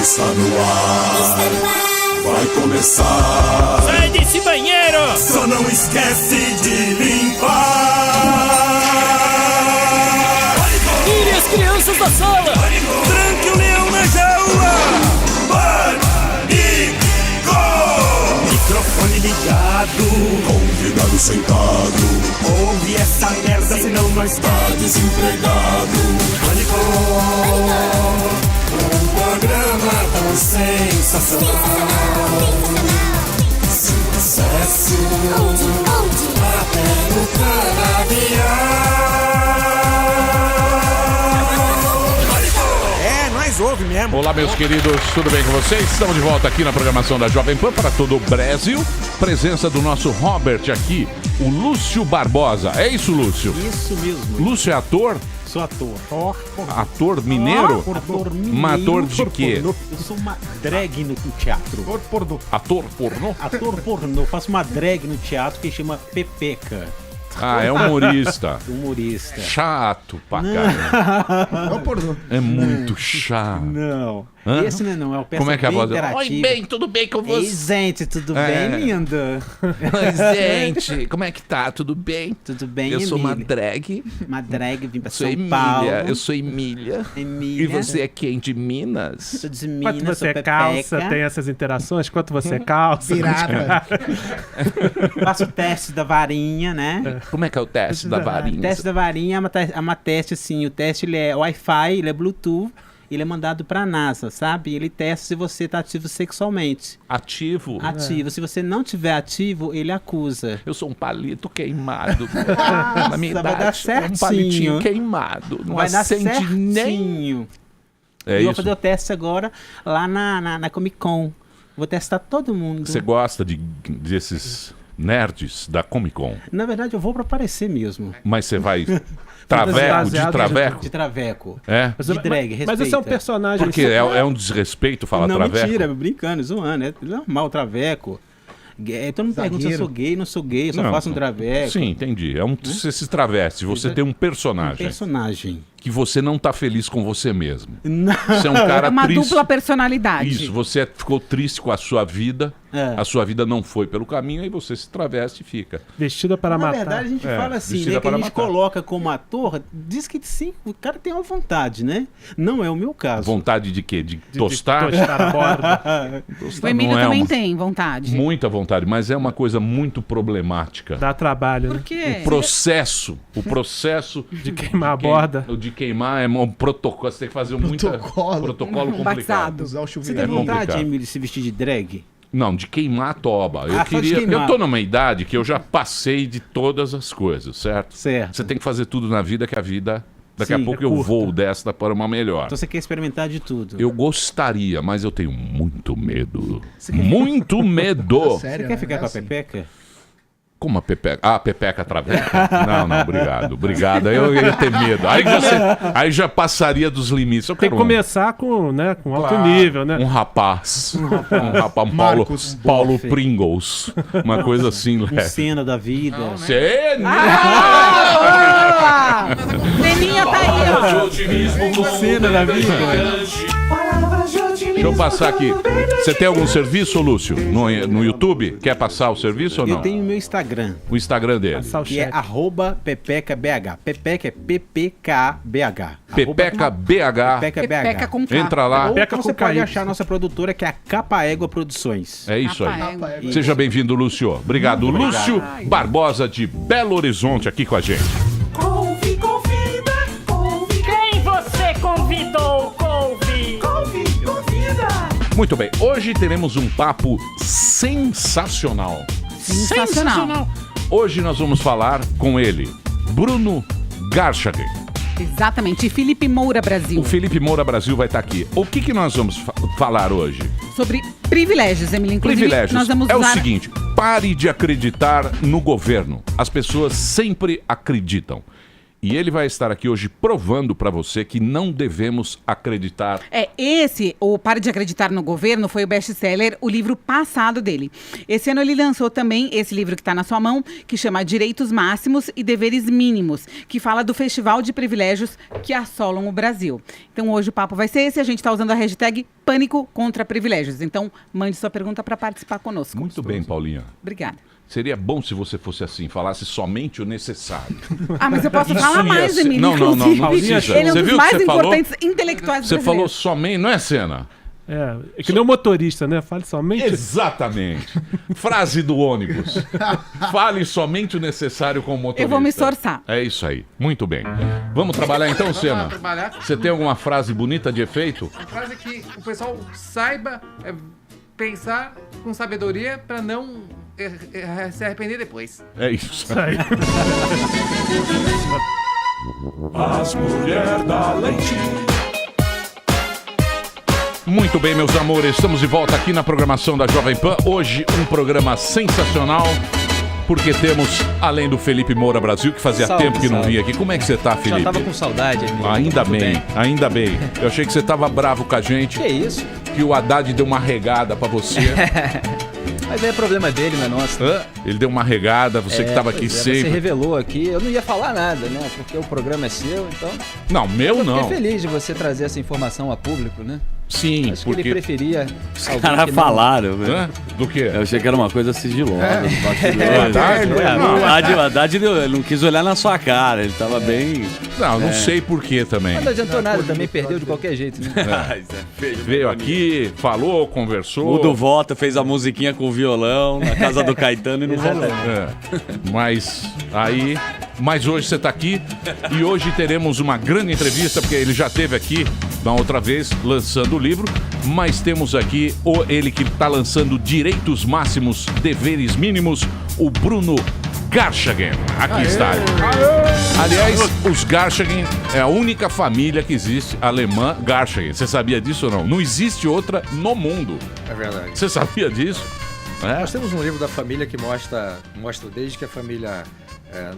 Está no ar, vai começar. Sai desse banheiro! Só não esquece de limpar. Tire as crianças da sala! Tranque o leão na jaula. Pânico! Microfone ligado, convidado sentado. Ouve essa merda, senão nós tá desempregado. Pânico! Um programa tão sensacional. Sucesso até no canavial. Nós ouve mesmo. Olá, meus queridos, tudo bem com vocês? Estamos de volta aqui na programação da Jovem Pan para todo o Brasil. Presença do nosso Robert aqui, o Lúcio Barbosa. É isso, Lúcio? Isso mesmo. Lúcio é ator? Sou ator. Ator mineiro? Ator mineiro. Uma ator de quê? Eu sou uma drag no teatro. Ator pornô? Ator pornô. Faço uma drag no teatro que chama Pepeca. Ah, é humorista. Humorista. Chato pra caramba. É muito chato. Não. Hã? Esse não é o peça. Como é que é a voz? Oi, bem, tudo bem com Ei, você? gente, tudo bem, linda? Oi, gente, como é que tá? Tudo bem? Tudo bem, Eu sou uma Emília? drag. Uma drag, vim pra Sou São Paulo. Emília. Eu sou Emília. Emília. E você é quem? De Minas? Sou de Quanto Minas, você sou calça, Pepeca. tem essas interações? Quanto você calça? Faço o teste da varinha, né? Como é que é o teste da O varinha? teste da varinha é uma teste assim, o teste ele é Wi-Fi, ele é Bluetooth, ele é mandado pra NASA, sabe? Ele testa se você tá ativo sexualmente. Ativo? Ativo. Se você não tiver ativo, ele acusa. Eu sou um palito queimado. Na minha vai idade, dar certinho. um palitinho queimado. Não Vai dar acende nem... certinho. É E eu vou isso. fazer o teste agora lá na Comic Con. Vou testar todo mundo. Você gosta desses nerds da Comic Con? Na verdade, eu vou pra aparecer mesmo. Mas você vai traveco, de traveco? De traveco. É? De drag, Mas esse é um respeita. personagem. Porque é um desrespeito falar Não, traveco? mentira, brincando, zoando. É normal, traveco. Todo mundo pergunta se eu sou gay, não sou gay, eu só Não, faço um traveco. Sim, entendi. Você se traveste, você tem um personagem Personagem. que você não tá feliz com você mesmo. Não. Você é um cara É uma triste. dupla personalidade. Isso, você ficou triste com a sua vida, É. a sua vida não foi pelo caminho, aí você se traveste e fica. Vestida para Na matar. verdade, a gente É, fala assim, vestida né? Que a para gente matar. coloca como ator, diz que sim, o cara tem uma vontade, né? Não é o meu caso. Vontade de quê? De De tostar? tostar a borda. O Emílio Não é também uma- tem vontade. Muita vontade, mas é uma coisa muito problemática. Dá trabalho, Por né? quê? O processo De queimar a borda. O de queimar é um protocolo, você tem que fazer protocolo complicado. Batizado. Você tem É vontade, complicado. Emílio, de se vestir de drag? Não, de queimar a toba. Eu Ah, só de queria. queimar. Eu tô numa idade que eu já passei de todas as coisas, certo? Certo. Você tem que fazer tudo na vida que a vida. Daqui Sim, a pouco é eu curta. vou desta para uma melhor. Então você quer experimentar de tudo. Eu gostaria, mas eu tenho muito medo. Muito medo. Você quer ficar com a Pepeca? Como a Pepeca? Ah, a Pepeca traveca? Não, obrigado. Obrigado. Eu ia ter medo. Aí já passaria dos limites. Eu Tem quero que começar com alto nível, né? um rapaz. Um Paulo Pringles. Uma coisa assim, Um leve. cena da vida. Você Ah! Neninha tá aí, ó. Cena da vida. Deixa eu passar aqui. Você tem algum serviço, Lúcio? No YouTube? Quer passar o serviço ou não? Eu tenho meu Instagram, O Instagram dele. Passar o que é cheque. @PepecaBH. Pepeca é PPKBH. Pepeca BH. Pepeca com K. Entra lá. Ou Pepeca você com pode KY. achar a nossa produtora, que é a Capa Égua Produções. É isso aí. Capa Égua. Seja bem-vindo, Lúcio. Obrigado. Muito Lúcio Barbosa, de Belo Horizonte, aqui com a gente. Quem você convidou, Couve? Muito bem. Hoje teremos um papo sensacional. Sensacional. Hoje nós vamos falar com ele, Bruno Garchagen. Exatamente. E Felipe Moura Brasil. O Felipe Moura Brasil vai estar aqui. O que nós vamos falar hoje? Sobre privilégios, Emílio. Inclusive, Privilégios. nós vamos É o usar... seguinte, pare de acreditar no governo. As pessoas sempre acreditam. E ele vai estar aqui hoje provando para você que não devemos acreditar. O Pare de Acreditar no Governo, foi o best-seller, o livro passado dele. Esse ano ele lançou também esse livro que está na sua mão, que chama Direitos Máximos e Deveres Mínimos, que fala do festival de privilégios que assolam o Brasil. Então hoje o papo vai ser esse, a gente está usando a hashtag Pânico contra Privilégios. Então mande sua pergunta para participar conosco. Muito bem, Paulinha. Obrigada. Seria bom se você fosse assim, falasse somente o necessário. Mas eu posso falar ia mais, ser- Emílio. Não inclusive. precisa. Ele é um Você dos viu o que mais você falou? importantes intelectuais Você falou brasileiros. somente, não é, Senna? É que nem o motorista, né? Fale somente. Exatamente. Frase do ônibus. Fale somente o necessário com o motorista. Eu vou me esforçar. É isso aí. Muito bem. Vamos trabalhar então, Senna? trabalhar. Você tem alguma frase bonita de efeito? A frase é que o pessoal saiba pensar com sabedoria para não se arrepender depois. É isso. Aí. As mulheres da leite. Muito bem, meus amores, estamos de volta aqui na programação da Jovem Pan. Hoje um programa sensacional, porque temos, além do Felipe Moura Brasil, que fazia Salve, tempo que não salve. vinha aqui. Como é que você tá, Felipe? Já tava com saudade, amigo. Ainda Tudo bem, ainda bem. Eu achei que você tava bravo com a gente, Que isso? que o Haddad deu uma regada pra você. Mas aí é problema dele, não é nosso. Ele deu uma regada, você que tava aqui Pois é, Você sempre. revelou aqui. Eu não ia falar nada, né? Porque o programa é seu, então... Não, meu Eu não. fiquei feliz de você trazer essa informação a público, né? Sim, Acho que ele porque... preferia... alguém Caras que não- falaram, velho. Hã? Do quê? Eu achei que era uma coisa sigilosa. dos bastidores. O Haddad? O Haddad ele não quis olhar na sua cara, ele tava bem. Não sei por quê também. Mas não adiantou nada, também perdeu de qualquer jeito, né? Veio aqui, falou, conversou. O do Volta fez a musiquinha com o violão na casa do Caetano e não rolou. É, mas hoje você está aqui e hoje teremos uma grande entrevista, porque ele já esteve aqui na outra vez lançando o livro, mas temos aqui ele que está lançando Direitos Máximos, Deveres Mínimos, o Bruno Garchagen. Aqui está ele. Aliás, os Garchagen é a única família que existe alemã Garchagen. Você sabia disso ou não? Não existe outra no mundo. É verdade. Você sabia disso? É? Nós temos um livro da família que mostra desde que a família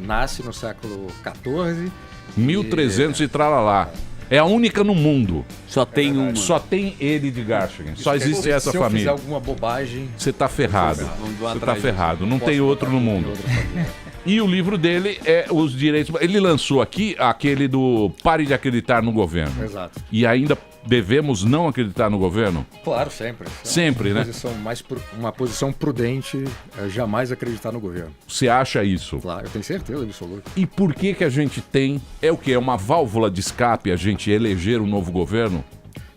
nasce no século XIV. 1300 e tralalá. É a única no mundo. Só tem uma. Só tem ele de Garchagen. Só existe Se essa eu fizer família. alguma bobagem, Você tá ferrado. Vamos Você tá atrás ferrado. Não posso tem outro no botar mundo. outra família. E o livro dele é Os Direitos... Ele lançou aqui aquele do Pare de Acreditar no Governo. Exato. E ainda devemos não acreditar no governo? Claro, sempre. Sempre, né? Uma posição prudente é jamais acreditar no governo. Você acha isso? Claro, eu tenho certeza absoluta. E por que a gente tem... É o quê? É uma válvula de escape a gente eleger um novo governo?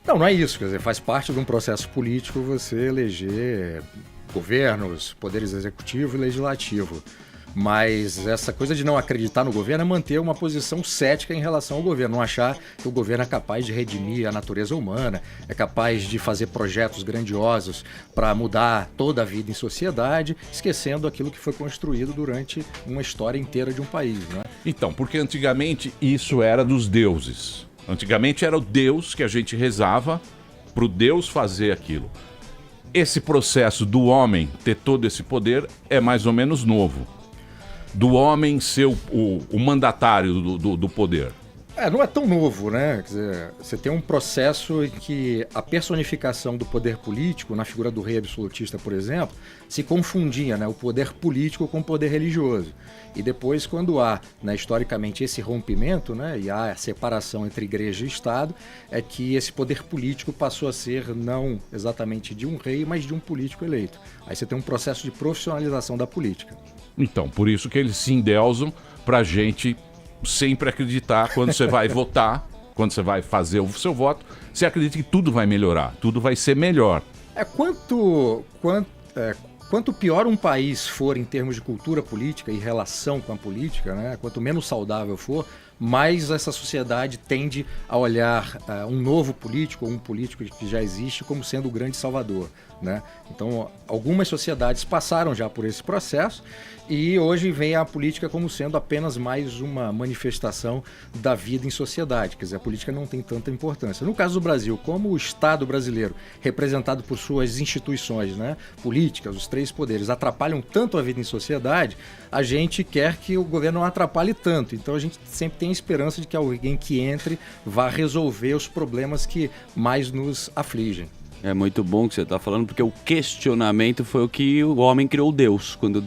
Não é isso. Quer dizer, faz parte de um processo político você eleger governos, poderes executivo e legislativo. Mas essa coisa de não acreditar no governo é manter uma posição cética em relação ao governo, não achar que o governo é capaz de redimir a natureza humana, é capaz de fazer projetos grandiosos para mudar toda a vida em sociedade, esquecendo aquilo que foi construído durante uma história inteira de um país, né? Então, porque antigamente isso era dos deuses. Antigamente era o Deus que a gente rezava para o Deus fazer aquilo. Esse processo do homem ter todo esse poder é mais ou menos novo. Do homem ser o mandatário do poder. Não é tão novo, né? Quer dizer, você tem um processo em que a personificação do poder político, na figura do rei absolutista, por exemplo, se confundia, né? O poder político com o poder religioso. E depois, quando há, né, historicamente, esse rompimento, né, e há a separação entre igreja e Estado, é que esse poder político passou a ser não exatamente de um rei, mas de um político eleito. Aí você tem um processo de profissionalização da política. Então, por isso que eles se endeusam pra gente sempre acreditar quando você vai votar, quando você vai fazer o seu voto, você acredita que tudo vai melhorar, tudo vai ser melhor. Quanto pior um país for em termos de cultura política e relação com a política, né, quanto menos saudável for, mais essa sociedade tende a olhar um novo político, ou um político que já existe, como sendo o grande salvador, né? Então, algumas sociedades passaram já por esse processo E hoje vem a política como sendo apenas mais uma manifestação da vida em sociedade. Quer dizer, a política não tem tanta importância. No caso do Brasil, como o Estado brasileiro, representado por suas instituições, né, políticas, os 3 poderes, atrapalham tanto a vida em sociedade, a gente quer que o governo não atrapalhe tanto. Então a gente sempre tem a esperança de que alguém que entre vá resolver os problemas que mais nos afligem. É muito bom que você está falando, porque o questionamento foi o que o homem criou Deus. Quando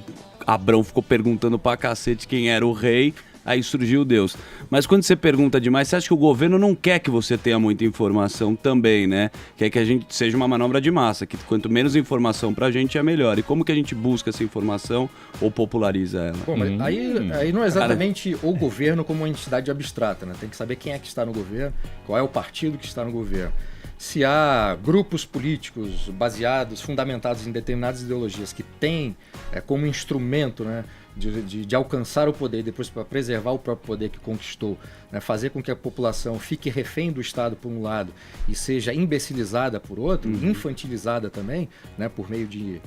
Abrão ficou perguntando pra cacete quem era o rei, aí surgiu Deus. Mas quando você pergunta demais, você acha que o governo não quer que você tenha muita informação também, né? Quer que a gente seja uma manobra de massa, que quanto menos informação pra gente é melhor. E como que a gente busca essa informação ou populariza ela? Bom, mas aí não é exatamente o governo como uma entidade abstrata, né? Tem que saber quem é que está no governo, qual é o partido que está no governo. Se há grupos políticos baseados, fundamentados em determinadas ideologias que têm como instrumento, né, de alcançar o poder e depois para preservar o próprio poder que conquistou, né, fazer com que a população fique refém do Estado por um lado e seja imbecilizada por outro, infantilizada também, né, por meio de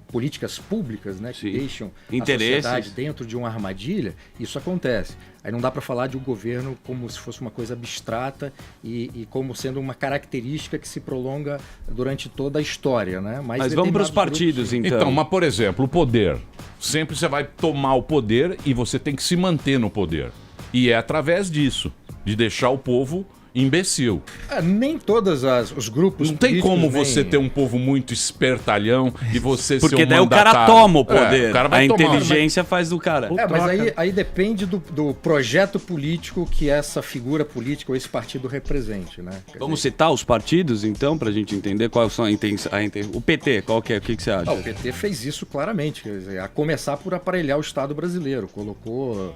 políticas públicas, né, que deixam a sociedade dentro de uma armadilha, isso acontece. Aí não dá para falar de um governo como se fosse uma coisa abstrata e como sendo uma característica que se prolonga durante toda a história, né? Mas vamos para os partidos, então. Então, mas por exemplo, o poder. Sempre você vai tomar o poder e você tem que se manter no poder. E é através disso, de deixar o povo imbecil. Nem todos os grupos não tem políticos, como você ter um povo muito espertalhão e você porque ser um daí mandatário. O cara toma o poder. O cara vai a tomar. inteligência faz do cara. Mas aí depende do projeto político que essa figura política ou esse partido represente, né? Vamos citar os partidos, então, pra gente entender qual são o PT, qual que é? O que você acha? O PT fez isso claramente, quer dizer, a começar por aparelhar o Estado brasileiro. Colocou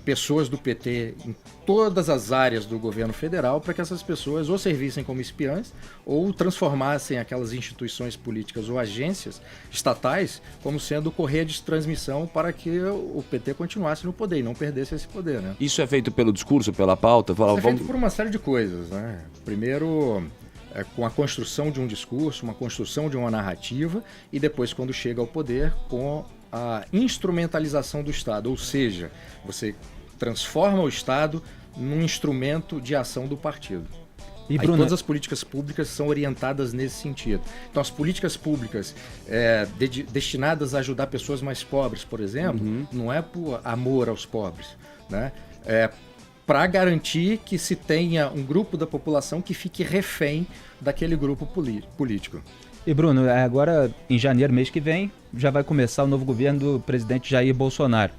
pessoas do PT em todas as áreas do governo federal para que essas pessoas ou servissem como espiãs ou transformassem aquelas instituições políticas ou agências estatais como sendo correia de transmissão para que o PT continuasse no poder e não perdesse esse poder, né? Isso é feito pelo discurso, pela pauta? Isso é feito por uma série de coisas, né? Primeiro, com a construção de um discurso, uma construção de uma narrativa e depois, quando chega ao poder, com a instrumentalização do Estado, ou seja, você transforma o Estado num instrumento de ação do partido. E Bruno, todas as políticas públicas são orientadas nesse sentido. Então, as políticas públicas destinadas a ajudar pessoas mais pobres, por exemplo, não é por amor aos pobres, né? É para garantir que se tenha um grupo da população que fique refém daquele grupo político. E Bruno, agora em janeiro, mês que vem, já vai começar o novo governo do presidente Jair Bolsonaro.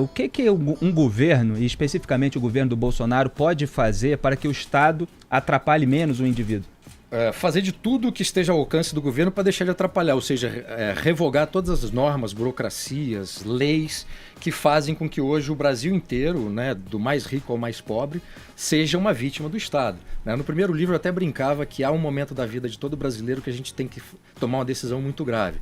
O que um governo, e especificamente o governo do Bolsonaro, pode fazer para que o Estado atrapalhe menos o indivíduo? Fazer de tudo que esteja ao alcance do governo para deixar de atrapalhar, ou seja, revogar todas as normas, burocracias, leis que fazem com que hoje o Brasil inteiro, né, do mais rico ao mais pobre, seja uma vítima do Estado. No primeiro livro eu até brincava que há um momento da vida de todo brasileiro que a gente tem que tomar uma decisão muito grave.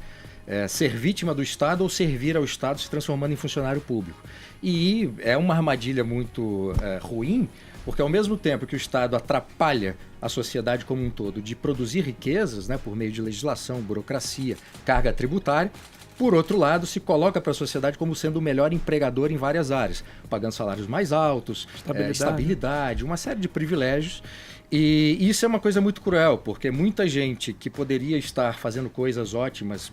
Ser vítima do Estado ou servir ao Estado se transformando em funcionário público. E é uma armadilha muito ruim, porque ao mesmo tempo que o Estado atrapalha a sociedade como um todo de produzir riquezas, né, por meio de legislação, burocracia, carga tributária, por outro lado, se coloca para a sociedade como sendo o melhor empregador em várias áreas, pagando salários mais altos, estabilidade, uma série de privilégios. E isso é uma coisa muito cruel, porque muita gente que poderia estar fazendo coisas ótimas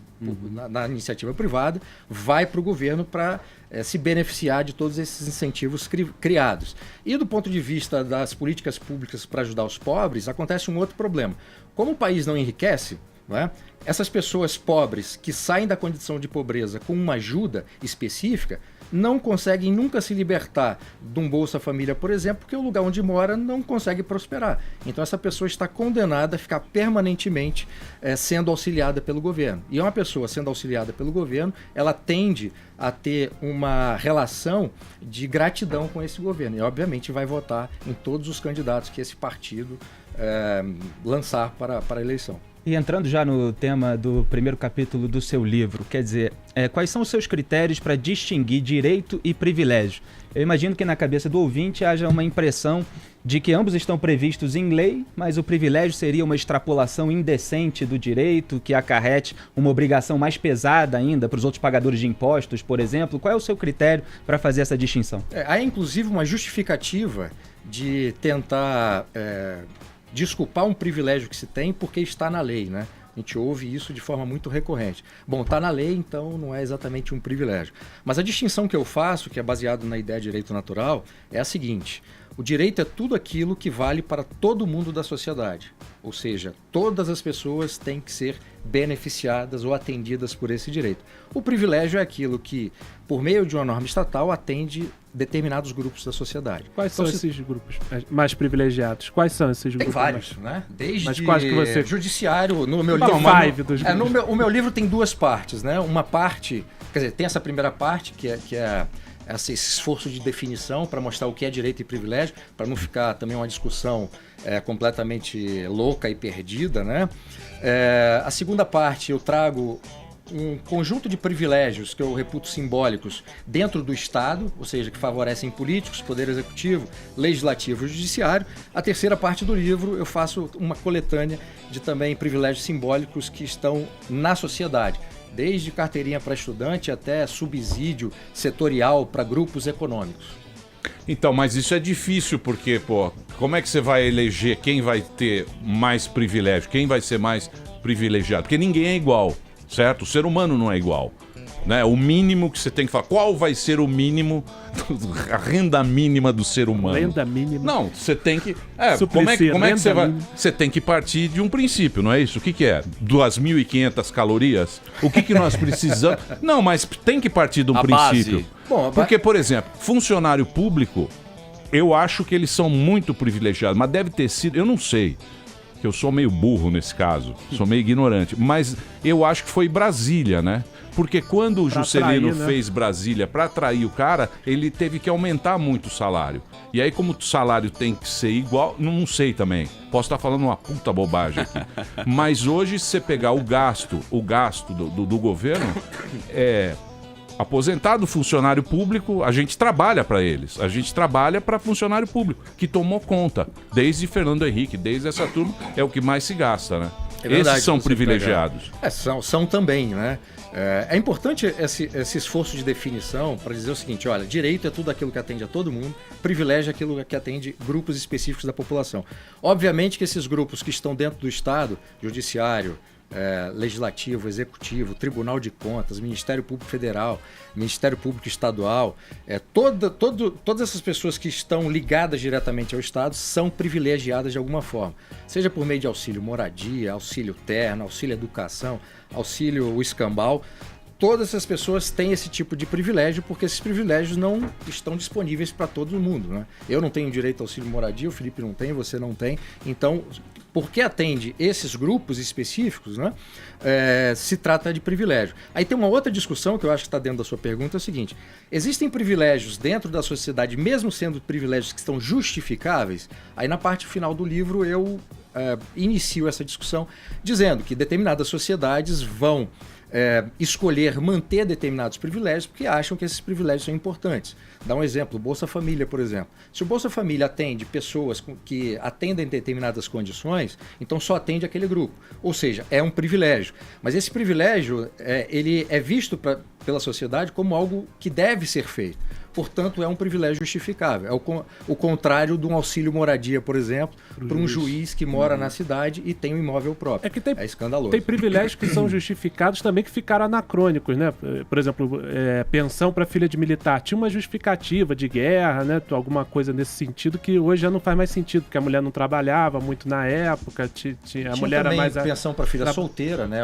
na iniciativa privada vai para o governo para se beneficiar de todos esses incentivos criados. E do ponto de vista das políticas públicas para ajudar os pobres, acontece um outro problema. Como o país não enriquece, não é? Essas pessoas pobres que saem da condição de pobreza com uma ajuda específica não conseguem nunca se libertar de um Bolsa Família, por exemplo, porque o lugar onde mora não consegue prosperar. Então essa pessoa está condenada a ficar permanentemente sendo auxiliada pelo governo. E uma pessoa sendo auxiliada pelo governo, ela tende a ter uma relação de gratidão com esse governo. E obviamente vai votar em todos os candidatos que esse partido lançar para a eleição. E entrando já no tema do primeiro capítulo do seu livro, quer dizer, quais são os seus critérios para distinguir direito e privilégio? Eu imagino que na cabeça do ouvinte haja uma impressão de que ambos estão previstos em lei, mas o privilégio seria uma extrapolação indecente do direito, que acarrete uma obrigação mais pesada ainda para os outros pagadores de impostos, por exemplo. Qual é o seu critério para fazer essa distinção? Há inclusive uma justificativa de tentar desculpar um privilégio que se tem porque está na lei, né? A gente ouve isso de forma muito recorrente. Bom, está na lei, então não é exatamente um privilégio. Mas a distinção que eu faço, que é baseado na ideia de direito natural, é a seguinte: o direito é tudo aquilo que vale para todo mundo da sociedade. Ou seja, todas as pessoas têm que ser beneficiadas ou atendidas por esse direito. O privilégio é aquilo que, por meio de uma norma estatal, atende determinados grupos da sociedade. Quais são esses grupos mais privilegiados? Quais são esses grupos? Tem vários, né? Desde mas quais que você... judiciário, no meu livro... o meu livro tem duas partes, né? Uma parte, quer dizer, tem essa primeira parte que é esse esforço de definição para mostrar o que é direito e privilégio, para não ficar também uma discussão completamente louca e perdida, né? A segunda parte eu trago um conjunto de privilégios que eu reputo simbólicos dentro do Estado, ou seja, que favorecem políticos, poder executivo, legislativo e judiciário. A terceira parte do livro eu faço uma coletânea de também privilégios simbólicos que estão na sociedade, desde carteirinha para estudante até subsídio setorial para grupos econômicos. Então, mas isso é difícil porque, como é que você vai eleger quem vai ter mais privilégio, quem vai ser mais privilegiado? Porque ninguém é igual. Certo? O ser humano não é igual, né? O mínimo que você tem que falar, qual vai ser o mínimo, a renda mínima do ser humano? Renda mínima? Não, você tem que... como é que você vai... Você tem que partir de um princípio, não é isso? O que é? 2.500 calorias? O que nós precisamos? Não, mas tem que partir de um princípio. Bom, porque, por exemplo, funcionário público, eu acho que eles são muito privilegiados, mas deve ter sido... Eu não sei. Eu sou meio burro nesse caso, sou meio ignorante, mas eu acho que foi Brasília, né? Porque quando o Juscelino fez Brasília para atrair o cara, ele teve que aumentar muito o salário. E aí, como o salário tem que ser igual, não sei também. Posso estar falando uma puta bobagem aqui. Mas hoje, se você pegar o gasto do governo, aposentado, funcionário público, a gente trabalha para eles. A gente trabalha para funcionário público, que tomou conta. Desde Fernando Henrique, desde essa turma, é o que mais se gasta, né? Esses são privilegiados. São também, né? É importante esse esforço de definição para dizer o seguinte: olha, direito é tudo aquilo que atende a todo mundo, privilégio é aquilo que atende grupos específicos da população. Obviamente que esses grupos que estão dentro do Estado, judiciário, legislativo, executivo, Tribunal de Contas, Ministério Público Federal, Ministério Público Estadual, todas essas pessoas que estão ligadas diretamente ao Estado são privilegiadas de alguma forma, seja por meio de auxílio moradia, auxílio terno, auxílio educação, auxílio escambau. Todas essas pessoas têm esse tipo de privilégio porque esses privilégios não estão disponíveis para todo mundo, né? Eu não tenho direito ao auxílio moradia, o Felipe não tem, você não tem. Então, porque atende esses grupos específicos, né? Se trata de privilégio. Aí tem uma outra discussão que eu acho que está dentro da sua pergunta, é o seguinte: existem privilégios dentro da sociedade, mesmo sendo privilégios que estão justificáveis? Aí na parte final do livro eu inicio essa discussão dizendo que determinadas sociedades vão escolher manter determinados privilégios porque acham que esses privilégios são importantes. Dá um exemplo, o Bolsa Família, por exemplo. Se o Bolsa Família atende pessoas que atendem determinadas condições, então só atende aquele grupo. Ou seja, é um privilégio. Mas esse privilégio, ele é visto pela sociedade como algo que deve ser feito. Portanto, é um privilégio justificável. É o contrário de um auxílio moradia, por exemplo, para um juiz que mora na cidade e tem um imóvel próprio. É escandaloso. Tem privilégios que são justificados também que ficaram anacrônicos, né? Por exemplo, pensão para filha de militar. Tinha uma justificativa de guerra, né? Alguma coisa nesse sentido que hoje já não faz mais sentido, porque a mulher não trabalhava muito na época, a mulher era mais... pensão para filha solteira, né?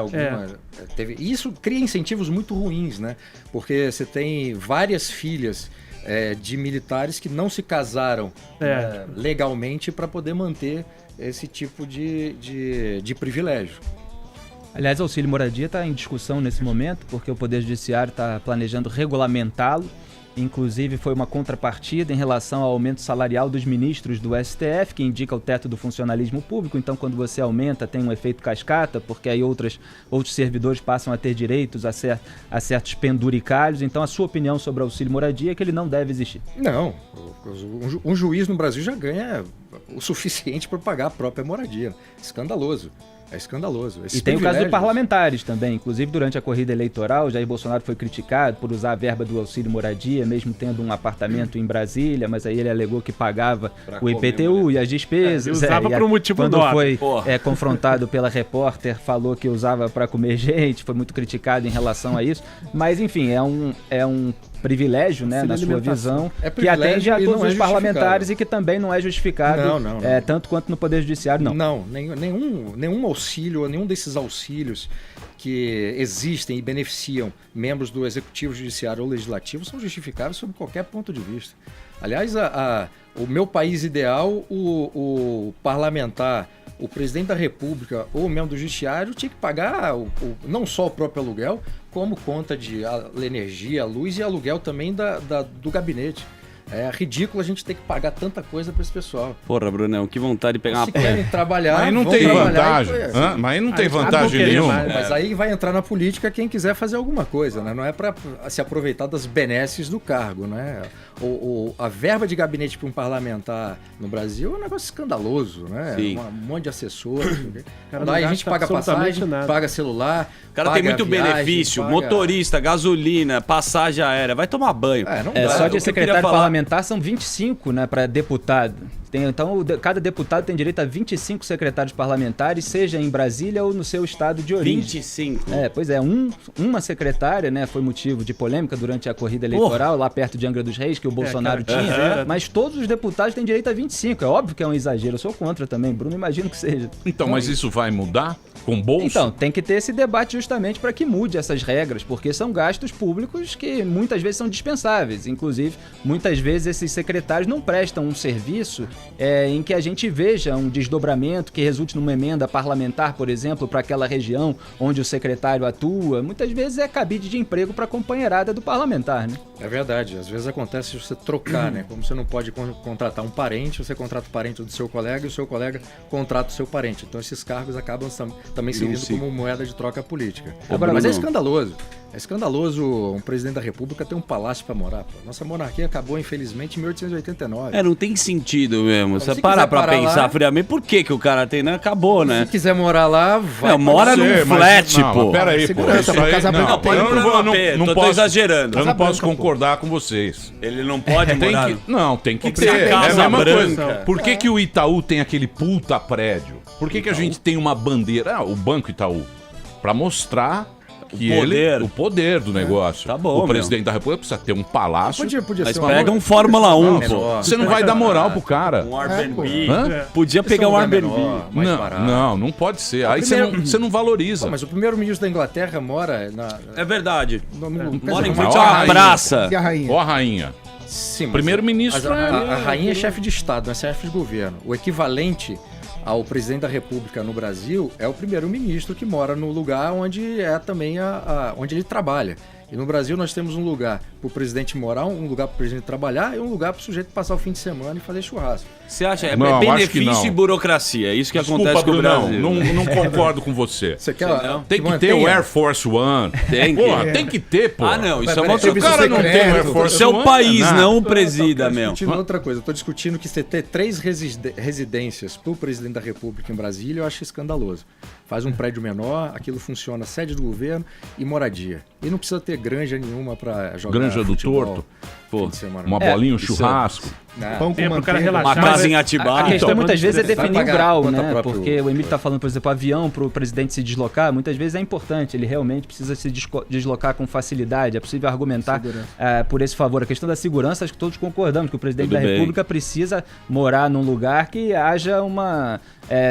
Isso cria incentivos muito ruins, né? Porque você tem várias filhas de militares que não se casaram legalmente para poder manter esse tipo de privilégio. Aliás, o auxílio moradia está em discussão nesse momento, porque o Poder Judiciário está planejando regulamentá-lo inclusive foi uma contrapartida em relação ao aumento salarial dos ministros do STF, que indica o teto do funcionalismo público. Então, quando você aumenta, tem um efeito cascata, porque aí outros servidores passam a ter direitos a certos penduricalhos. Então, a sua opinião sobre o auxílio moradia é que ele não deve existir? Não, um juiz no Brasil já ganha o suficiente para pagar a própria moradia. Escandaloso. É escandaloso. E tem o caso dos parlamentares também. Inclusive, durante a corrida eleitoral, Jair Bolsonaro foi criticado por usar a verba do auxílio moradia, mesmo tendo um apartamento em Brasília, mas aí ele alegou que pagava o IPTU e as despesas. Usava por um motivo quando nobre. foi confrontado pela repórter, falou que usava para comer gente, foi muito criticado em relação a isso. Mas, enfim, é um privilégio, né, na sua visão, que atende a todos os parlamentares e que também não é justificado, não. tanto quanto no Poder Judiciário, não. Não, nenhum auxílio, nenhum desses auxílios que existem e beneficiam membros do Executivo, Judiciário ou Legislativo são justificáveis sob qualquer ponto de vista. Aliás, o meu país ideal, o parlamentar, o presidente da República ou o membro do Judiciário tinha que pagar não só o próprio aluguel, como conta de energia, luz e aluguel também do gabinete. É ridículo a gente ter que pagar tanta coisa para esse pessoal. Porra, Brunão, que vontade de pegar Se querem trabalhar, Aí não vão tem trabalhar vantagem. Mas aí não tem vantagem nenhuma. Mas aí vai entrar na política quem quiser fazer alguma coisa, né? Não é para se aproveitar das benesses do cargo, né? A verba de gabinete para um parlamentar no Brasil é um negócio escandaloso, né? Um monte de assessores. Daí a gente paga passagem, paga celular. O cara tem muito benefício, motorista, gasolina, passagem aérea. Vai tomar banho. Só de secretário parlamentar são 25, né, para deputado. Então, cada deputado tem direito a 25 secretários parlamentares, seja em Brasília ou no seu estado de origem. 25? Pois é. Uma secretária, né, foi motivo de polêmica durante a corrida eleitoral, lá perto de Angra dos Reis, que o Bolsonaro tinha. Mas todos os deputados têm direito a 25. É óbvio que é um exagero. Eu sou contra também, Bruno, imagino que seja. Então, mas isso vai mudar com bolsa? Então, tem que ter esse debate justamente para que mude essas regras, porque são gastos públicos que muitas vezes são dispensáveis. Inclusive, muitas vezes esses secretários não prestam um serviço em que a gente veja um desdobramento que resulte numa emenda parlamentar, por exemplo, para aquela região onde o secretário atua. Muitas vezes é cabide de emprego para a companheirada do parlamentar, né? É verdade. Às vezes acontece você trocar, né? Como você não pode contratar um parente, você contrata o parente do seu colega e o seu colega contrata o seu parente. Então esses cargos acabam também servindo como moeda de troca política. Agora, mas é escandaloso. É escandaloso um presidente da República ter um palácio para morar. Pô. Nossa monarquia acabou, infelizmente, em 1889. Não tem sentido mesmo. Você parar pra pensar friamente, por que o cara tem, né? Acabou, né? Se quiser morar lá, vai. Mora num flat, pô. Pera aí, pô. Não tô exagerando. Eu não posso concordar com vocês. Ele não pode morar? Tem que ter. É a mesma coisa. Por que o Itaú tem aquele puta prédio? Por que a gente tem uma bandeira? O Banco Itaú. Pra mostrar o poder do negócio. Tá bom, o presidente da República precisa ter um palácio. Podia mas ser pega um Fórmula 1, pô. Você não vai dar moral pro cara. Um Airbnb. Podia pegar um Airbnb. Não pode ser. Aí você não valoriza. Mas o primeiro-ministro da Inglaterra mora É verdade. Mora em frente à praça. E a rainha? Ó a rainha. Sim, Primeiro-ministro a rainha é chefe de Estado, não é chefe de governo. O equivalente ao presidente da República no Brasil é o primeiro-ministro que mora no lugar onde é também onde ele trabalha. E no Brasil nós temos um lugar para o presidente morar, um lugar para o presidente trabalhar e um lugar para o sujeito passar o fim de semana e fazer churrasco. Você acha? É benefício e burocracia. É isso que acontece com o Brasil. Não concordo com você. Você quer, tem que ter o Air Force One. Tem que ter, pô. Não, isso é uma outra coisa. O cara não tem o Air Force One. Seu país não o presida, meu. Eu estou discutindo outra coisa. Eu estou discutindo que você ter 3 residências para o presidente da República em Brasília, eu acho escandaloso. Faz um prédio menor, aquilo funciona, sede do governo e moradia. E não precisa ter granja nenhuma para jogar Granja futebol. do Torto. Pô, uma bolinha, um churrasco. Pão com pro cara manteiga. relaxar. Uma casa em Atibaia. A questão muitas vezes é definir o grau, né? próprio- Porque o Emílio está falando, por exemplo, avião para o presidente se deslocar, muitas vezes é importante, ele realmente precisa se deslocar com facilidade, é possível argumentar por esse favor. A questão da segurança, acho que todos concordamos que o presidente da República precisa morar num lugar que haja uma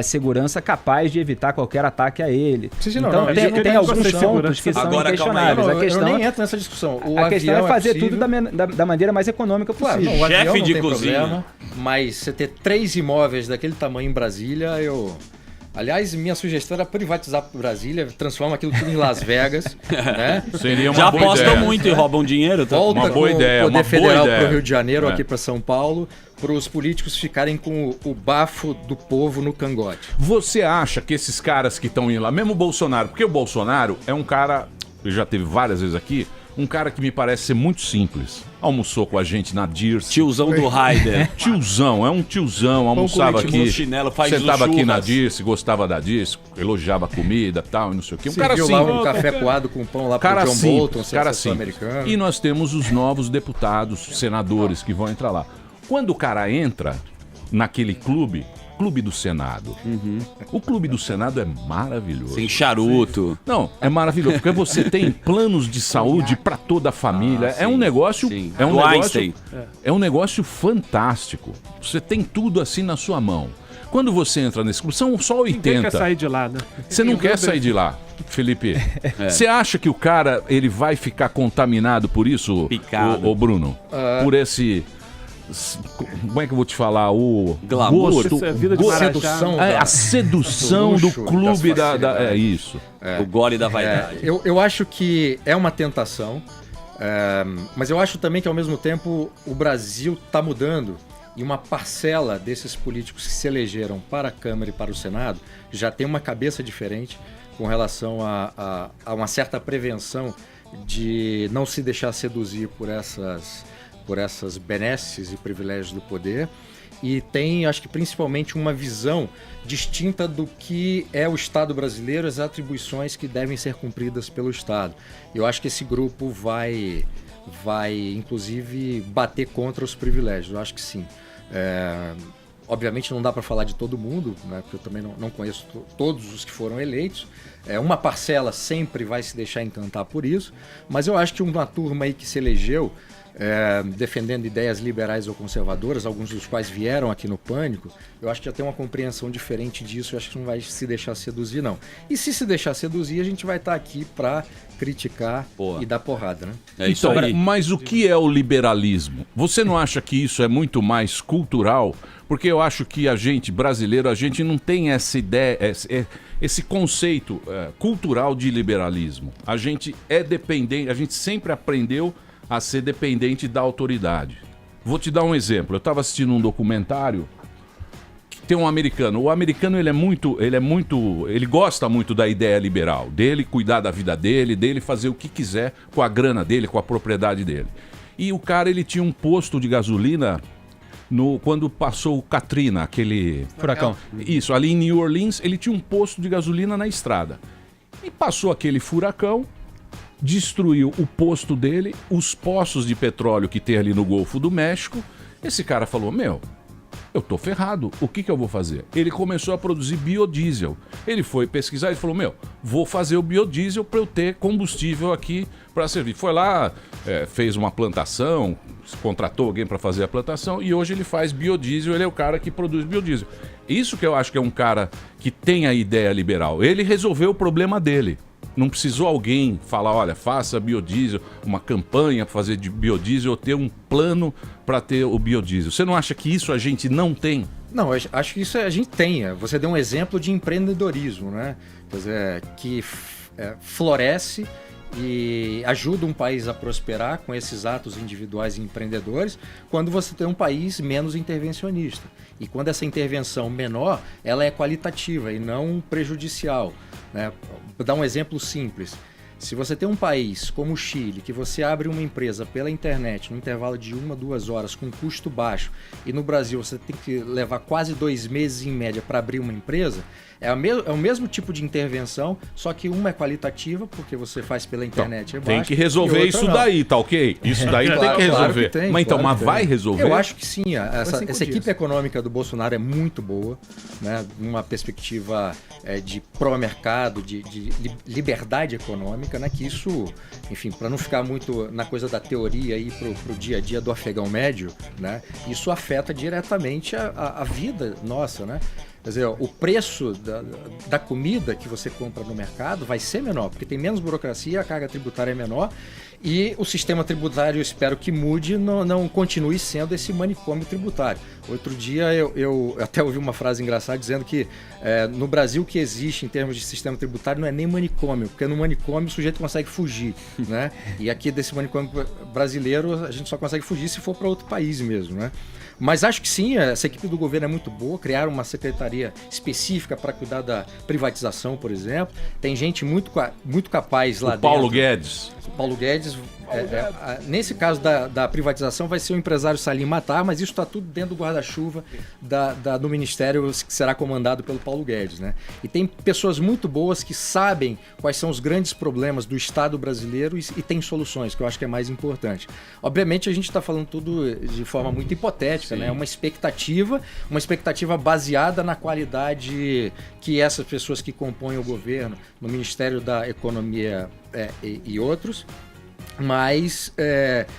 segurança capaz de evitar qualquer ataque a ele. Então tem alguns pontos que são Agora, inquestionáveis. Não, A questão eu nem entro nessa discussão. a questão é fazer possível. tudo da maneira mais econômica Claro, possível. não, o avião Chefe não de tem cozinha. problema, mas você ter 3 imóveis daquele tamanho em Brasília, Aliás, minha sugestão era privatizar Brasília, transforma aquilo tudo em Las Vegas, né? Seria uma Já boa apostam ideia. muito e roubam dinheiro. Tá? Volta Uma boa com ideia, o uma poder boa federal ideia. para o Rio de Janeiro, É. aqui para São Paulo, para os políticos ficarem com o bafo do povo no cangote. Você acha que esses caras que estão indo lá, mesmo o Bolsonaro, porque o Bolsonaro é um cara, eu já teve várias vezes aqui, um cara que me parece ser muito simples. Almoçou com a gente na Dirce. Tiozão do Raider. Tiozão, é um tiozão, almoçava com leite aqui, no chinelo, faz sentava os aqui na churras. Dirce, gostava da Dirce, elogiava a comida e tal, e não sei o quê. Um cara Serviu simples. lá um café coado com pão lá Cara para John simples, Bolton, cara sensação simples. americana. E nós temos os novos deputados, senadores que vão entrar lá. Quando o cara entra naquele clube do Senado, o clube do Senado é maravilhoso. Sem charuto. Não, é maravilhoso, porque você tem planos de saúde para toda a família. É um negócio, sim. é um Do negócio, Einstein. é um negócio fantástico. Você tem tudo assim na sua mão. Quando você entra nesse clube, são só Ninguém quer 80. sair de lá, né? Você não quer sair de lá, Felipe. Você acha que o cara ele vai ficar contaminado por isso, Picado. ô Bruno? Por esse... Como é que eu vou te falar? O Glamour. gosto, Isso é vida de gosto- Marajá. sedução a sedução do do luxo, clube das é facilidades. isso. O gole da vaidade. Eu acho que é uma tentação, mas eu acho também que ao mesmo tempo o Brasil está mudando e uma parcela desses políticos que se elegeram para a Câmara e para o Senado já tem uma cabeça diferente com relação a uma certa prevenção de não se deixar seduzir por essas benesses e privilégios do poder. E tem, acho que principalmente, uma visão distinta do que é o Estado brasileiro, as atribuições que devem ser cumpridas pelo Estado. Eu acho que esse grupo vai inclusive, bater contra os privilégios. Eu acho que sim. Obviamente não dá para falar de todo mundo, né, porque eu também não conheço todos os que foram eleitos. Uma parcela sempre vai se deixar encantar por isso, mas eu acho que uma turma aí que se elegeu defendendo ideias liberais ou conservadoras, alguns dos quais vieram aqui no Pânico, eu acho que já tem uma compreensão diferente disso, eu acho que não vai se deixar seduzir, não. E se deixar seduzir, a gente vai estar aqui para criticar e dar porrada, né? É isso Então, aí. mas o que é o liberalismo? Você não acha que isso é muito mais cultural? Porque eu acho que a gente, brasileiro, a gente não tem essa ideia, esse conceito cultural de liberalismo. A gente é dependente, a gente sempre aprendeu a ser dependente da autoridade. Vou te dar um exemplo. Eu estava assistindo um documentário que tem um americano. O americano ele gosta muito da ideia liberal, dele cuidar da vida dele fazer o que quiser com a grana dele, com a propriedade dele. E o cara, ele tinha um posto de gasolina quando passou o Katrina, aquele Furacão. Isso, ali em New Orleans, ele tinha um posto de gasolina na estrada. E passou aquele furacão, destruiu o posto dele, os poços de petróleo que tem ali no Golfo do México. Esse cara falou, eu tô ferrado, o que eu vou fazer? Ele começou a produzir biodiesel. Ele foi pesquisar e falou, vou fazer o biodiesel para eu ter combustível aqui para servir. Foi lá, fez uma plantação, contratou alguém para fazer a plantação e hoje ele faz biodiesel, ele é o cara que produz biodiesel. Isso que eu acho que é um cara que tem a ideia liberal. Ele resolveu o problema dele. Não precisou alguém falar, olha, faça biodiesel, uma campanha para fazer de biodiesel ou ter um plano para ter o biodiesel. Você não acha que isso a gente não tem? Não, eu acho que isso a gente tem. Você deu um exemplo de empreendedorismo, né? Quer dizer, que floresce e ajuda um país a prosperar com esses atos individuais e empreendedores quando você tem um país menos intervencionista. E quando essa intervenção menor, ela é qualitativa e não prejudicial, né? Vou dar um exemplo simples. Se você tem um país como o Chile, que você abre uma empresa pela internet no intervalo de 1 a 2 horas com custo baixo, e no Brasil você tem que levar quase 2 meses em média para abrir uma empresa, é o mesmo tipo de intervenção, só que uma é qualitativa, porque você faz pela internet. Então, tem que resolver isso daí, tá ok? Isso daí tem que resolver. Claro que mas claro que vai resolver? Eu acho que sim. Essa equipe econômica do Bolsonaro é muito boa, né? Uma perspectiva de pró-mercado, de liberdade econômica, né? Que isso, enfim, para não ficar muito na coisa da teoria aí pro dia a dia do afegão médio, né? Isso afeta diretamente a vida nossa, né? Quer dizer, o preço da comida que você compra no mercado vai ser menor, porque tem menos burocracia, a carga tributária é menor E o sistema tributário, eu espero que mude, não continue sendo esse manicômio tributário. Outro dia eu até ouvi uma frase engraçada dizendo que no Brasil o que existe em termos de sistema tributário não é nem manicômio, porque no manicômio o sujeito consegue fugir, né? E aqui desse manicômio brasileiro a gente só consegue fugir se for para outro país mesmo, né? Mas acho que sim, essa equipe do governo é muito boa, criaram uma secretaria específica para cuidar da privatização, por exemplo. Tem gente muito capaz lá dentro. Paulo Guedes. O Paulo Guedes, nesse caso da privatização, vai ser o empresário Salim Matar, mas isso está tudo dentro do guarda-chuva do Ministério que será comandado pelo Paulo Guedes, né? E tem pessoas muito boas que sabem quais são os grandes problemas do Estado brasileiro e tem soluções, que eu acho que é mais importante. Obviamente, a gente está falando tudo de forma muito hipotética, né? Uma expectativa baseada na qualidade que essas pessoas que compõem o governo, no Ministério da Economia e outros, mas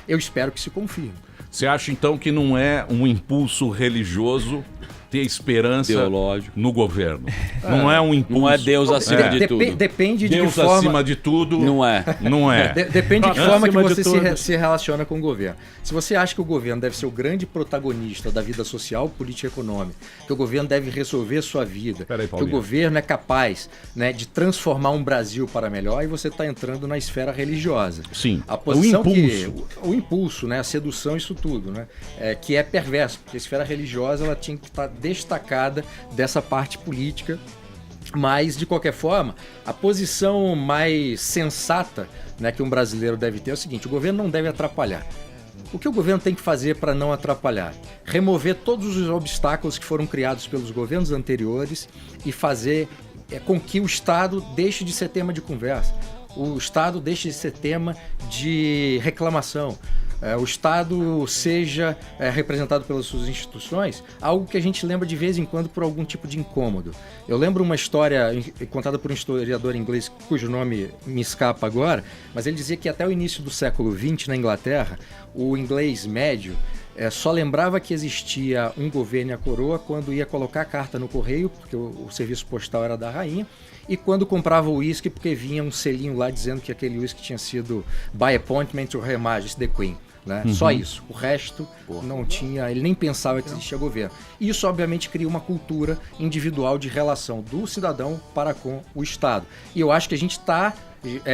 eu espero que se confirme. Você acha então que não é um impulso religioso ter esperança ideológico no governo? Não é um impulso. Não é Deus acima de tudo. Depende de Deus que forma... acima de tudo. Não é. Não é. Depende de que forma que você de se relaciona com o governo. Se você acha que o governo deve ser o grande protagonista da vida social, política e econômica, que o governo deve resolver sua vida, que o governo é capaz, né, de transformar um Brasil para melhor, aí você está entrando na esfera religiosa. Sim. A posição o impulso, né, a sedução, isso tudo, né, que é perverso, porque a esfera religiosa ela tinha que estar destacada dessa parte política, mas de qualquer forma a posição mais sensata, né, que um brasileiro deve ter é o seguinte: o governo não deve atrapalhar. O que o governo tem que fazer para não atrapalhar? Remover todos os obstáculos que foram criados pelos governos anteriores e fazer com que o Estado deixe de ser tema de conversa, o Estado deixe de ser tema de reclamação. O Estado seja representado pelas suas instituições, algo que a gente lembra de vez em quando por algum tipo de incômodo. Eu lembro uma história contada por um historiador inglês, cujo nome me escapa agora, mas ele dizia que até o início do século XX, na Inglaterra, o inglês médio só lembrava que existia um governo e a coroa quando ia colocar a carta no correio, porque o serviço postal era da rainha, e quando comprava o uísque, porque vinha um selinho lá dizendo que aquele uísque tinha sido by appointment to Her Majesty the Queen. Né? Só isso. O resto não tinha, ele nem pensava que existia governo. Isso obviamente cria uma cultura individual de relação do cidadão para com o Estado. E eu acho que a gente está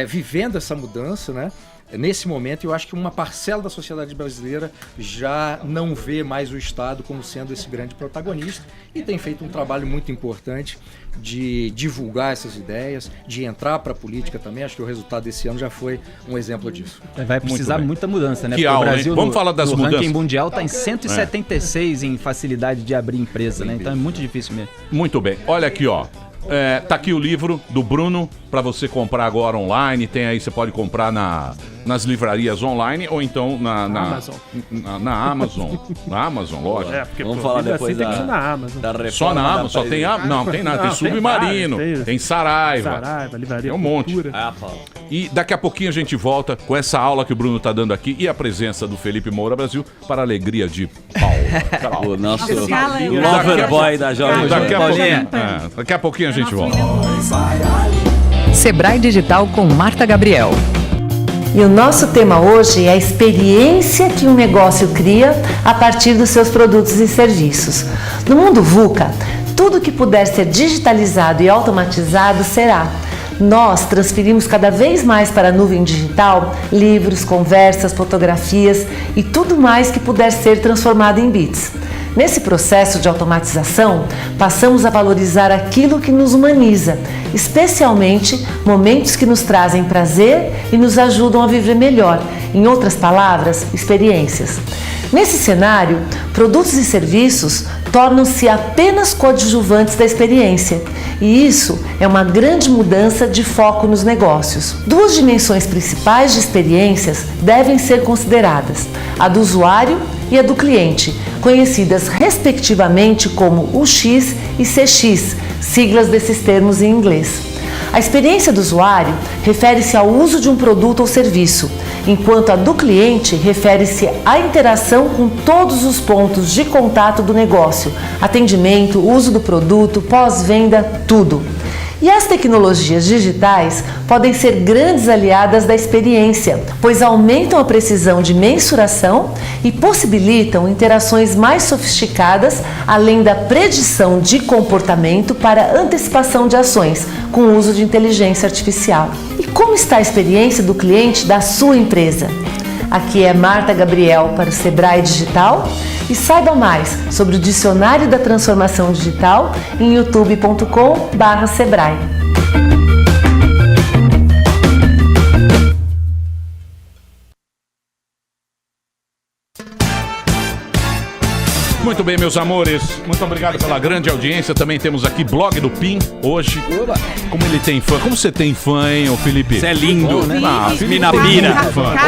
vivendo essa mudança, né? Nesse momento, eu acho que uma parcela da sociedade brasileira já não vê mais o Estado como sendo esse grande protagonista e tem feito um trabalho muito importante de divulgar essas ideias, de entrar para a política também. Acho que o resultado desse ano já foi um exemplo disso. Vai precisar muita mudança, né? Que Porque aula, o Brasil, Vamos falar das no mudanças. ranking mundial está em 176 em facilidade de abrir empresa, né? Então é muito difícil mesmo. Muito bem. Olha aqui, ó. Tá aqui o livro do Bruno para você comprar agora online. Tem aí, você pode comprar nas livrarias online ou então na Amazon. Na Amazon, lógico. Porque vamos falar depois tem que ser na Amazon. da reforma. Só na Amazon, só tem não, tem nada, tem Submarino, tem Saraiva, Livraria tem um monte. E daqui a pouquinho a gente volta com essa aula que o Bruno tá dando aqui e a presença do Felipe Moura Brasil para a alegria de Paulo. O nosso Escala, hein? loverboy da Jovem Daqui a pouquinho a gente volta. Sebrae Digital com Marta Gabriel. E o nosso tema hoje é a experiência que um negócio cria a partir dos seus produtos e serviços. No mundo VUCA, tudo que puder ser digitalizado e automatizado será. Nós transferimos cada vez mais para a nuvem digital livros, conversas, fotografias e tudo mais que puder ser transformado em bits. Nesse processo de automatização, passamos a valorizar aquilo que nos humaniza, especialmente momentos que nos trazem prazer e nos ajudam a viver melhor. Em outras palavras, experiências. Nesse cenário, produtos e serviços tornam-se apenas coadjuvantes da experiência, e isso é uma grande mudança de foco nos negócios. Duas dimensões principais de experiências devem ser consideradas: a do usuário e a do cliente, conhecidas respectivamente como UX e CX, siglas desses termos em inglês. A experiência do usuário refere-se ao uso de um produto ou serviço, enquanto a do cliente refere-se à interação com todos os pontos de contato do negócio, atendimento, uso do produto, pós-venda, tudo. E as tecnologias digitais podem ser grandes aliadas da experiência, pois aumentam a precisão de mensuração e possibilitam interações mais sofisticadas, além da predição de comportamento para antecipação de ações, com o uso de inteligência artificial. E como está a experiência do cliente da sua empresa? Aqui é Marta Gabriel para o Sebrae Digital e saiba mais sobre o Dicionário da Transformação Digital em youtube.com/Sebrae. Muito bem, meus amores. Muito obrigado pela grande audiência. Também temos aqui Blog do Pim, hoje. Como ele tem fã. Como você tem fã, hein, ô Felipe? Você é lindo, né? Mina Carlos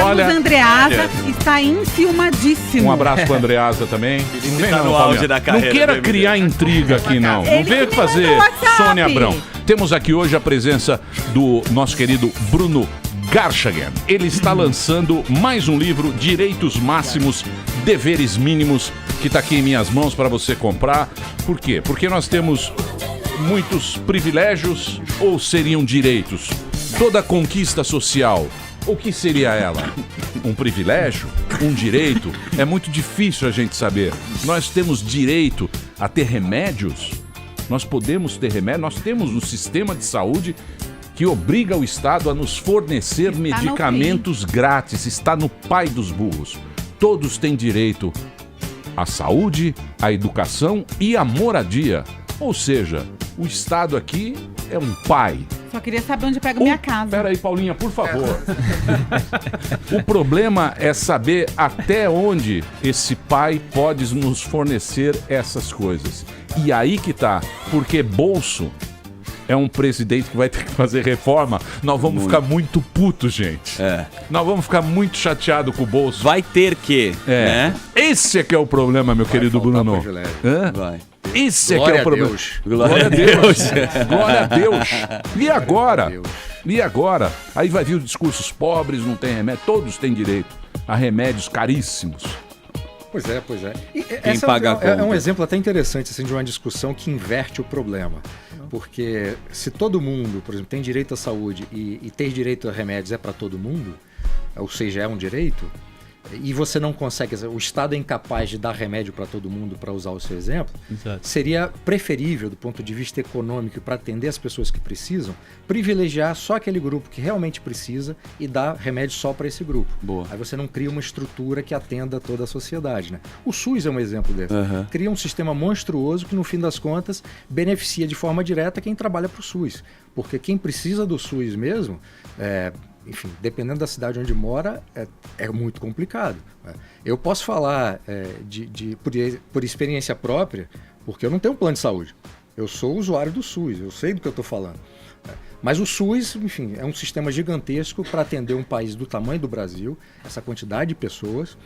Olha, Andreasa está enciumadíssimo. um abraço pro Andreasa também. Não vem tá não, no Paulinho. auge da carreira Não queira dele. criar intriga aqui, não. Não Ele venha que me fazer mandou o WhatsApp. Sônia Abrão. Temos aqui hoje a presença do nosso querido Bruno Garchagen. Ele está lançando mais um livro, Direitos Máximos, Deveres Mínimos, que está aqui em minhas mãos para você comprar. Por quê? Porque nós temos muitos privilégios, ou seriam direitos? Toda conquista social, o que seria ela? Um privilégio? Um direito? É muito difícil a gente saber. Nós temos direito a ter remédios? Nós podemos ter remédio? Nós temos um sistema de saúde que obriga o Estado a nos fornecer medicamentos grátis. Está no pai dos burros. Todos têm direito à saúde, à educação e à moradia. Ou seja, o Estado aqui é um pai. Só queria saber onde eu pego minha casa. Pera aí, Paulinha, por favor. O problema é saber até onde esse pai pode nos fornecer essas coisas. E aí que tá, porque bolso é um presidente que vai ter que fazer reforma, nós vamos ficar muito putos, gente. Nós vamos ficar muito chateados com o bolso. Vai ter que, né? Esse é que é o problema, meu querido Bruno. Hã? Vai. Esse é que Glória é o a problema. Deus. Glória a Deus. Glória a Deus. E agora? E agora? Aí vai vir os discursos pobres, não tem remédio. Todos têm direito a remédios caríssimos. Pois é, pois é. E Quem essa paga a é conta? um exemplo até interessante assim, de uma discussão que inverte o problema. Porque se todo mundo, por exemplo, tem direito à saúde e ter direito a remédios é para todo mundo, ou seja, é um direito, e você não consegue, o Estado é incapaz de dar remédio para todo mundo, para usar o seu exemplo, seria preferível, do ponto de vista econômico, para atender as pessoas que precisam, privilegiar só aquele grupo que realmente precisa e dar remédio só para esse grupo. Boa. Aí você não cria uma estrutura que atenda toda a sociedade, né? O SUS é um exemplo desse. Cria um sistema monstruoso que, no fim das contas, beneficia de forma direta quem trabalha para o SUS. Porque quem precisa do SUS mesmo, enfim, dependendo da cidade onde mora, é muito complicado. Eu posso falar por experiência própria, porque eu não tenho um plano de saúde. Eu sou usuário do SUS, eu sei do que eu estou falando. Mas o SUS, enfim, é um sistema gigantesco para atender um país do tamanho do Brasil, essa quantidade de pessoas,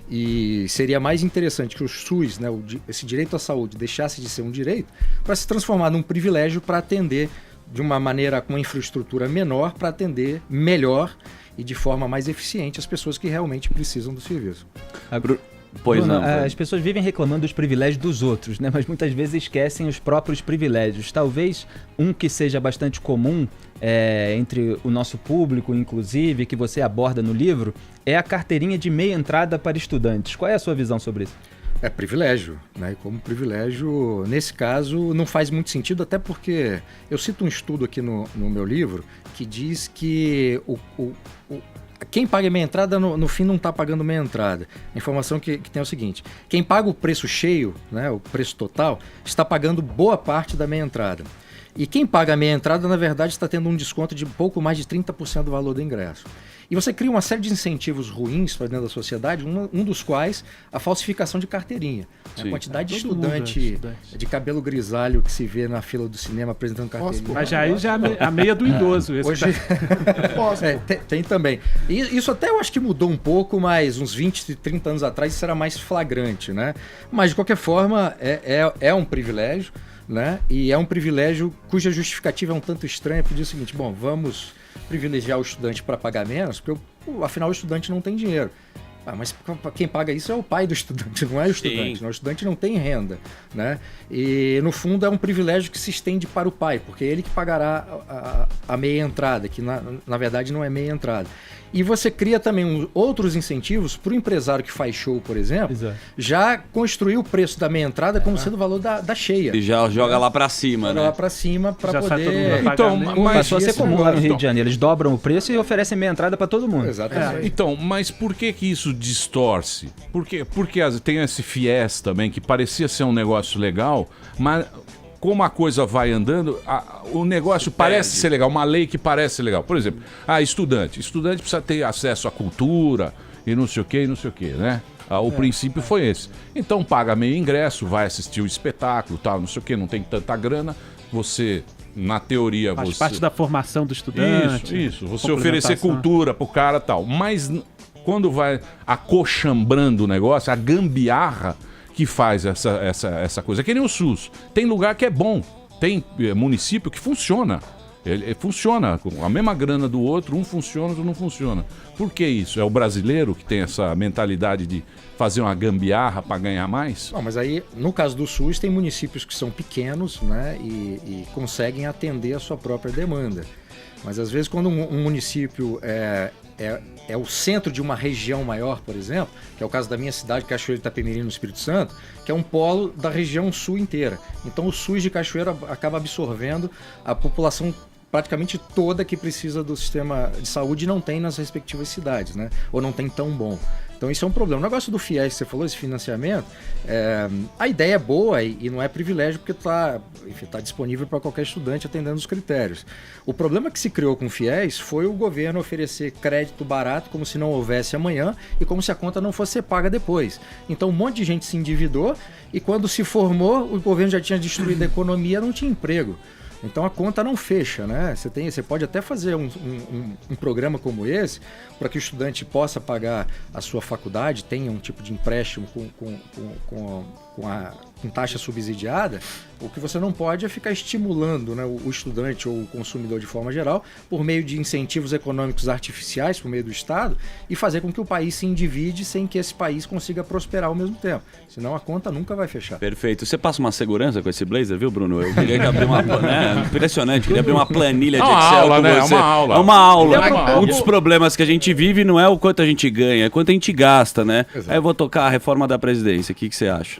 e seria mais interessante que o SUS, né, esse direito à saúde, deixasse de ser um direito para se transformar num privilégio para atender de uma maneira com uma infraestrutura menor, para atender melhor e de forma mais eficiente as pessoas que realmente precisam do serviço. Pois Bruno, não. as pessoas vivem reclamando dos privilégios dos outros, né? Mas muitas vezes esquecem os próprios privilégios. Talvez um que seja bastante comum entre o nosso público, inclusive, que você aborda no livro, é a carteirinha de meia entrada para estudantes. Qual é a sua visão sobre isso? É privilégio, né? E como privilégio, nesse caso, não faz muito sentido, até porque eu cito um estudo aqui no meu livro que diz que quem paga meia entrada, no fim, não está pagando meia entrada. A informação que tem é o seguinte: quem paga o preço cheio, né, o preço total, está pagando boa parte da meia entrada. E quem paga a meia entrada, na verdade, está tendo um desconto de pouco mais de 30% do valor do ingresso. E você cria uma série de incentivos ruins para dentro da sociedade, um dos quais a falsificação de carteirinha. Sim. A quantidade de estudante de cabelo grisalho que se vê na fila do cinema apresentando carteirinha. Mas já a meia do idoso. Hoje tem também. E isso até eu acho que mudou um pouco, mas uns 20, 30 anos atrás isso era mais flagrante, né? Mas de qualquer forma é um privilégio, né? E é um privilégio cuja justificativa é um tanto estranha, porque diz o seguinte: bom, vamos privilegiar o estudante para pagar menos, porque afinal o estudante não tem dinheiro. Mas quem paga isso é o pai do estudante, não é o estudante. Né? O estudante não tem renda, né? E, no fundo, é um privilégio que se estende para o pai, porque é ele que pagará a meia entrada, que na verdade não é meia entrada. E você cria também outros incentivos para o empresário que faz show, por exemplo, já construir o preço da meia entrada como sendo o valor da cheia. E já joga lá para cima, joga né? lá para cima para Já poder... Então, passou a ser comum lá no Rio de Janeiro. Eles dobram o preço e oferecem meia entrada para todo mundo. Exatamente. Então, mas por que isso distorce? Porque tem esse FIES também, que parecia ser um negócio legal, mas como a coisa vai andando, o negócio parece ser legal, uma lei que parece ser legal. Por exemplo, estudante. Estudante precisa ter acesso à cultura e não sei o que, né? O princípio foi esse. Então paga meio ingresso, vai assistir o espetáculo, tal, não sei o que, não tem tanta grana, você... Na teoria, faz parte da formação do estudante. Isso. Você oferecer cultura pro cara e tal. Mas quando vai acochambrando o negócio, a gambiarra que faz essa coisa. É que nem o SUS. Tem lugar que é bom. Tem município que funciona. Ele funciona. Com a mesma grana do outro, um funciona, outro não funciona. Por que isso? É o brasileiro que tem essa mentalidade de fazer uma gambiarra para ganhar mais? Não, mas aí, no caso do SUS, tem municípios que são pequenos, né, e conseguem atender a sua própria demanda. Mas às vezes quando um município é o centro de uma região maior, por exemplo, que é o caso da minha cidade, Cachoeiro de Itapemirim, no Espírito Santo, que é um polo da região sul inteira. Então o SUS de Cachoeiro acaba absorvendo a população praticamente toda que precisa do sistema de saúde e não tem nas respectivas cidades, né? Ou não tem tão bom. Então isso é um problema. O negócio do FIES que você falou, esse financiamento, a ideia é boa e não é privilégio porque está disponível para qualquer estudante atendendo os critérios. O problema que se criou com o FIES foi o governo oferecer crédito barato como se não houvesse amanhã e como se a conta não fosse ser paga depois. Então um monte de gente se endividou e quando se formou o governo já tinha destruído a economia, não tinha emprego. Então a conta não fecha, né? Você pode até fazer um programa como esse para que o estudante possa pagar a sua faculdade, tenha um tipo de empréstimo com taxa subsidiada. O que você não pode é ficar estimulando, né, o estudante ou o consumidor de forma geral por meio de incentivos econômicos artificiais por meio do Estado e fazer com que o país se endivide sem que esse país consiga prosperar ao mesmo tempo. Senão a conta nunca vai fechar. Perfeito. Você passa uma segurança com esse blazer, viu, Bruno? Eu queria abrir uma... impressionante. Queria abrir uma planilha de Excel aula, com né? você. É uma aula. É uma aula. Um dos problemas que a gente vive não é o quanto a gente ganha, é quanto a gente gasta, né? Exato. Aí eu vou tocar a reforma da Previdência. O que você acha?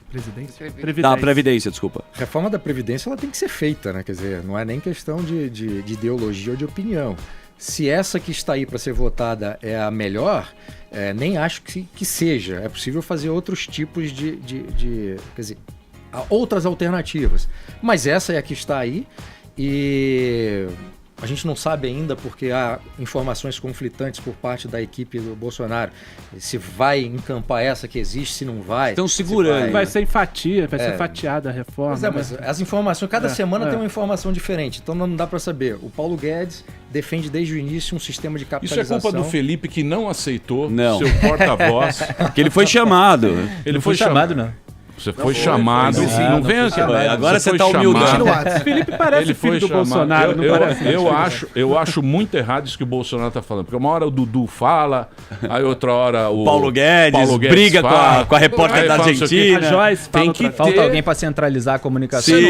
Previdência, desculpa. Reforma da Previdência ela tem que ser feita, né? Quer dizer, não é nem questão de ideologia ou de opinião. Se essa que está aí para ser votada é a melhor, nem acho que seja. É possível fazer outros tipos quer dizer, outras alternativas. Mas essa é a que está aí e a gente não sabe ainda porque há informações conflitantes por parte da equipe do Bolsonaro. Se vai encampar essa que existe, se não vai. Estão segurando. Vai ser fatiada a reforma. Mas as informações, cada semana tem uma informação diferente. Então não dá para saber. O Paulo Guedes defende desde o início um sistema de capitalização. Isso é culpa do Felipe que não aceitou seu porta-voz. Que ele foi chamado. Ele foi chamado, não. Você foi chamado. Não vem aqui. Agora você tá humildade. Felipe parece filho do Bolsonaro. Eu acho muito errado isso que o Bolsonaro tá falando. Porque uma hora o Dudu fala, aí outra hora o Paulo Guedes briga com a repórter da Argentina. A Joyce falta alguém para centralizar a comunicação. Sim,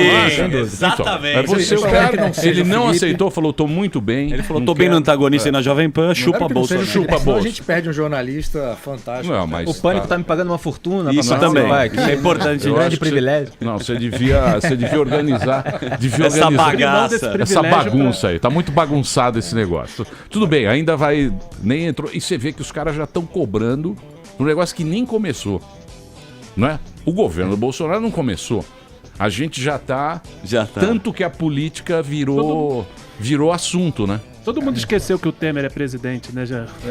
não, exatamente. Então, ele não aceitou, falou, tô muito bem. Ele falou, tô bem no antagonista e na Jovem Pan, chupa Bolsonaro. Chupa Bolsonaro. A gente perde um jornalista fantástico. Não, mas o Pânico tá me pagando uma fortuna. Isso também. É importante. Grande privilégio. Não, você devia organizar essa bagaça. Essa bagunça aí. Tá muito bagunçado esse negócio. Tudo bem, ainda vai... Nem entrou. E você vê que os caras já estão cobrando um negócio que nem começou. Não é? O governo do Bolsonaro não começou. A gente já tá. Tanto que a política virou assunto, né? Todo mundo esqueceu que o Temer é presidente, né?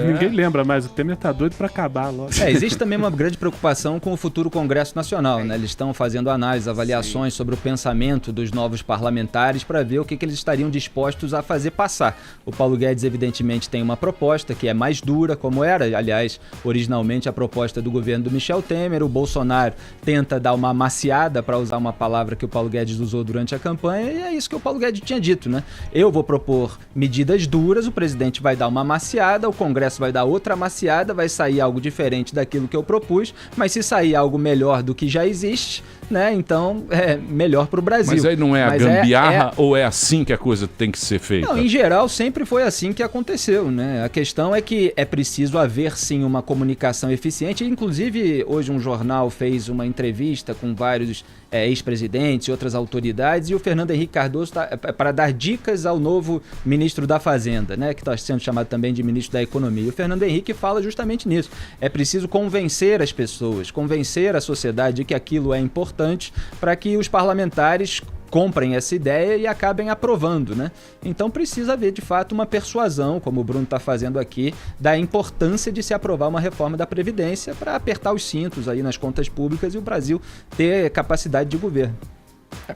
Ninguém lembra mais. O Temer tá doido pra acabar logo. Existe também uma grande preocupação com o futuro Congresso Nacional, né? Eles estão fazendo análises, avaliações sobre o pensamento dos novos parlamentares para ver o que eles estariam dispostos a fazer passar. O Paulo Guedes, evidentemente, tem uma proposta que é mais dura, como era, aliás, originalmente a proposta do governo do Michel Temer. O Bolsonaro tenta dar uma amaciada, para usar uma palavra que o Paulo Guedes usou durante a campanha, e é isso que o Paulo Guedes tinha dito, né? Eu vou propor medidas medidas duras, o presidente vai dar uma amaciada, o Congresso vai dar outra amaciada, vai sair algo diferente daquilo que eu propus, mas se sair algo melhor do que já existe, né, então é melhor para o Brasil. Mas aí não é a gambiarra ou é assim que a coisa tem que ser feita? Não, em geral sempre foi assim que aconteceu, né? A questão é que é preciso haver sim uma comunicação eficiente. Inclusive hoje um jornal fez uma entrevista com vários ex-presidentes e outras autoridades, e o Fernando Henrique Cardoso está para dar dicas ao novo ministro da Fazenda, né, que está sendo chamado também de ministro da Economia. E o Fernando Henrique fala justamente nisso. É preciso convencer as pessoas, convencer a sociedade de que aquilo é importante para que os parlamentares comprem essa ideia e acabem aprovando, né? Então precisa haver, de fato, uma persuasão, como o Bruno está fazendo aqui, da importância de se aprovar uma reforma da Previdência para apertar os cintos aí nas contas públicas e o Brasil ter capacidade de governo.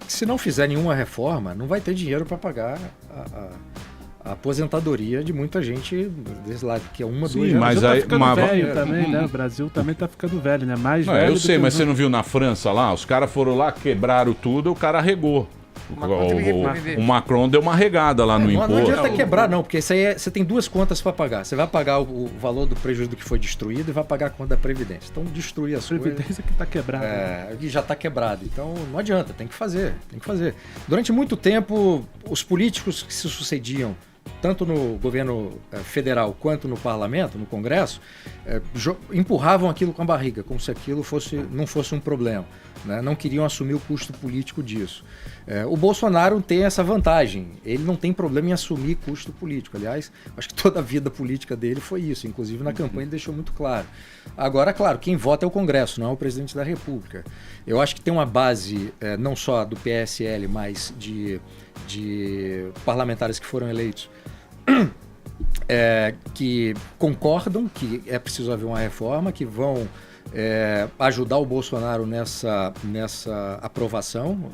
Se não fizer nenhuma reforma, não vai ter dinheiro para pagar a aposentadoria de muita gente desse lado, que é uma, duas gerações. Mas tá aí, ficando velho também, né? O Brasil também tá ficando velho, né? Mais velho. Eu sei, mas você não viu na França lá? Os caras foram lá, quebraram tudo, o cara regou. O Macron deu uma regada lá no imposto. Não adianta quebrar, não, porque isso aí você tem duas contas para pagar. Você vai pagar o valor do prejuízo que foi destruído e vai pagar a conta da Previdência. Então, destruir as coisas... Previdência que está quebrada. Que já está quebrado. Então, não adianta, tem que fazer. Durante muito tempo, os políticos que se sucediam, tanto no governo federal quanto no parlamento, no Congresso, empurravam aquilo com a barriga, como se aquilo não fosse um problema, né? Não queriam assumir o custo político disso. O Bolsonaro tem essa vantagem, ele não tem problema em assumir custo político. Aliás, acho que toda a vida política dele foi isso, inclusive na campanha ele deixou muito claro. Agora, claro, quem vota é o Congresso, não é o presidente da República. Eu acho que tem uma base, não só do PSL, mas de parlamentares que foram eleitos, que concordam que é preciso haver uma reforma, que vão ajudar o Bolsonaro nessa aprovação,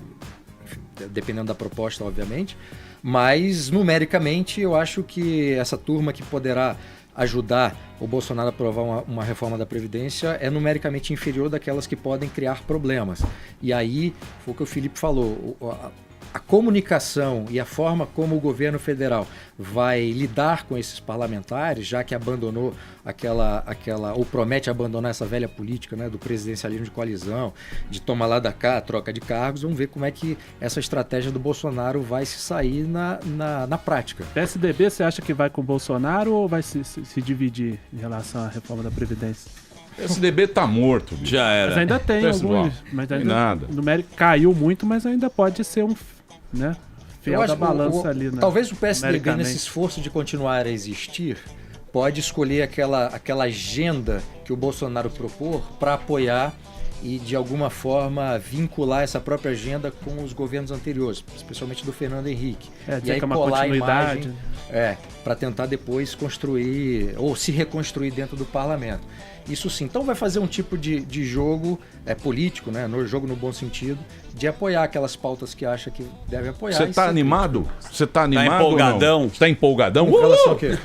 enfim, dependendo da proposta, obviamente, mas numericamente eu acho que essa turma que poderá ajudar o Bolsonaro a aprovar uma reforma da Previdência é numericamente inferior daquelas que podem criar problemas. E aí, foi o que o Felipe falou, a comunicação e a forma como o governo federal vai lidar com esses parlamentares, já que abandonou ou promete abandonar essa velha política, né, do presidencialismo de coalizão, de toma lá da cá, troca de cargos, vamos ver como é que essa estratégia do Bolsonaro vai se sair na prática. PSDB, você acha que vai com o Bolsonaro ou vai se dividir em relação à reforma da Previdência? O PSDB tá morto. Bicho. Já era. Mas ainda tem alguns. Mas ainda nada. O numérico caiu muito, mas ainda pode ser né, fiel da balança ali. Né, talvez o PSDB, nesse esforço de continuar a existir, pode escolher aquela agenda que o Bolsonaro propor para apoiar e, de alguma forma, vincular essa própria agenda com os governos anteriores, especialmente do Fernando Henrique. E aí colar a imagem para tentar depois construir ou se reconstruir dentro do parlamento. Isso sim, então vai fazer um tipo de jogo político, né? Jogo no bom sentido, de apoiar aquelas pautas que acha que deve apoiar. Você tá animado? Você tá animado? Tá empolgadão? Você tá empolgadão?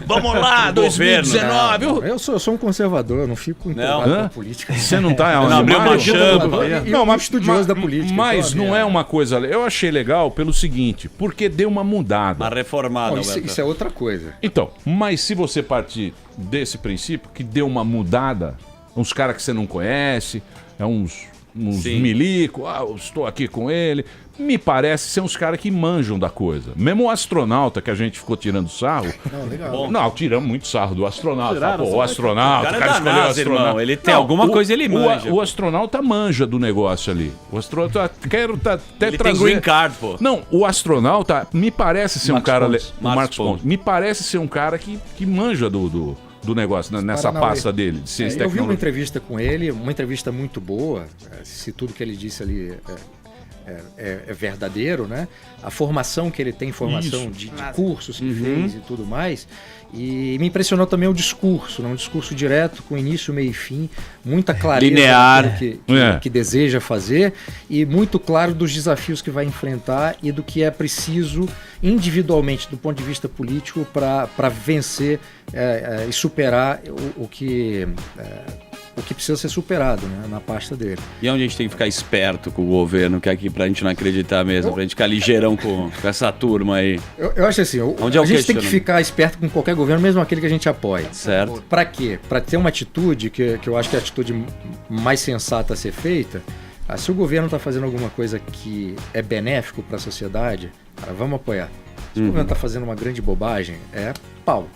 Vamos lá, 2019! Eu sou um conservador, eu não fico empolgado com política. Você não tá animado? Abriu uma chama. Não, mas estudioso da política. Mas então, não é uma coisa... Eu achei legal pelo seguinte, porque deu uma mudada. Uma reformada. Isso é outra coisa. Então, mas se você partir desse princípio, que deu uma mudada, uns caras que você não conhece, uns milico, eu estou aqui com ele, me parece ser uns caras que manjam da coisa. Mesmo o astronauta que a gente ficou tirando sarro. Não, tiramos muito sarro do astronauta. O astronauta, o cara escolheu o astronauta. Irmão, ele tem alguma coisa, ele manja. O astronauta manja do negócio ali. O astronauta, quero até ele trazer... tem green card, pô. Não, o astronauta me parece ser um cara... O Marcos Pontes. Me parece ser um cara que manja do negócio, nessa pasta dele, de ciência e tecnologia. Eu vi uma entrevista com ele, uma entrevista muito boa, se tudo que ele disse ali é verdadeiro, né? A formação que ele tem, de cursos que fez e tudo mais. E me impressionou também o discurso, né? Um discurso direto, com início, meio e fim, muita clareza linear, que deseja fazer e muito claro dos desafios que vai enfrentar e do que é preciso individualmente, do ponto de vista político, para vencer e superar o que o que precisa ser superado, né, na pasta dele. E onde a gente tem que ficar esperto com o governo, que é aqui pra gente não acreditar mesmo, pra gente ficar ligeirão com essa turma aí? Eu acho assim, Onde é o a gente tem que questionamento? ficar esperto com qualquer governo, mesmo aquele que a gente apoia. Certo. Pra quê? Pra ter uma atitude, que eu acho que é a atitude mais sensata a ser feita. Se o governo está fazendo alguma coisa que é benéfico para a sociedade, cara, vamos apoiar. Se o governo está fazendo uma grande bobagem, é pau.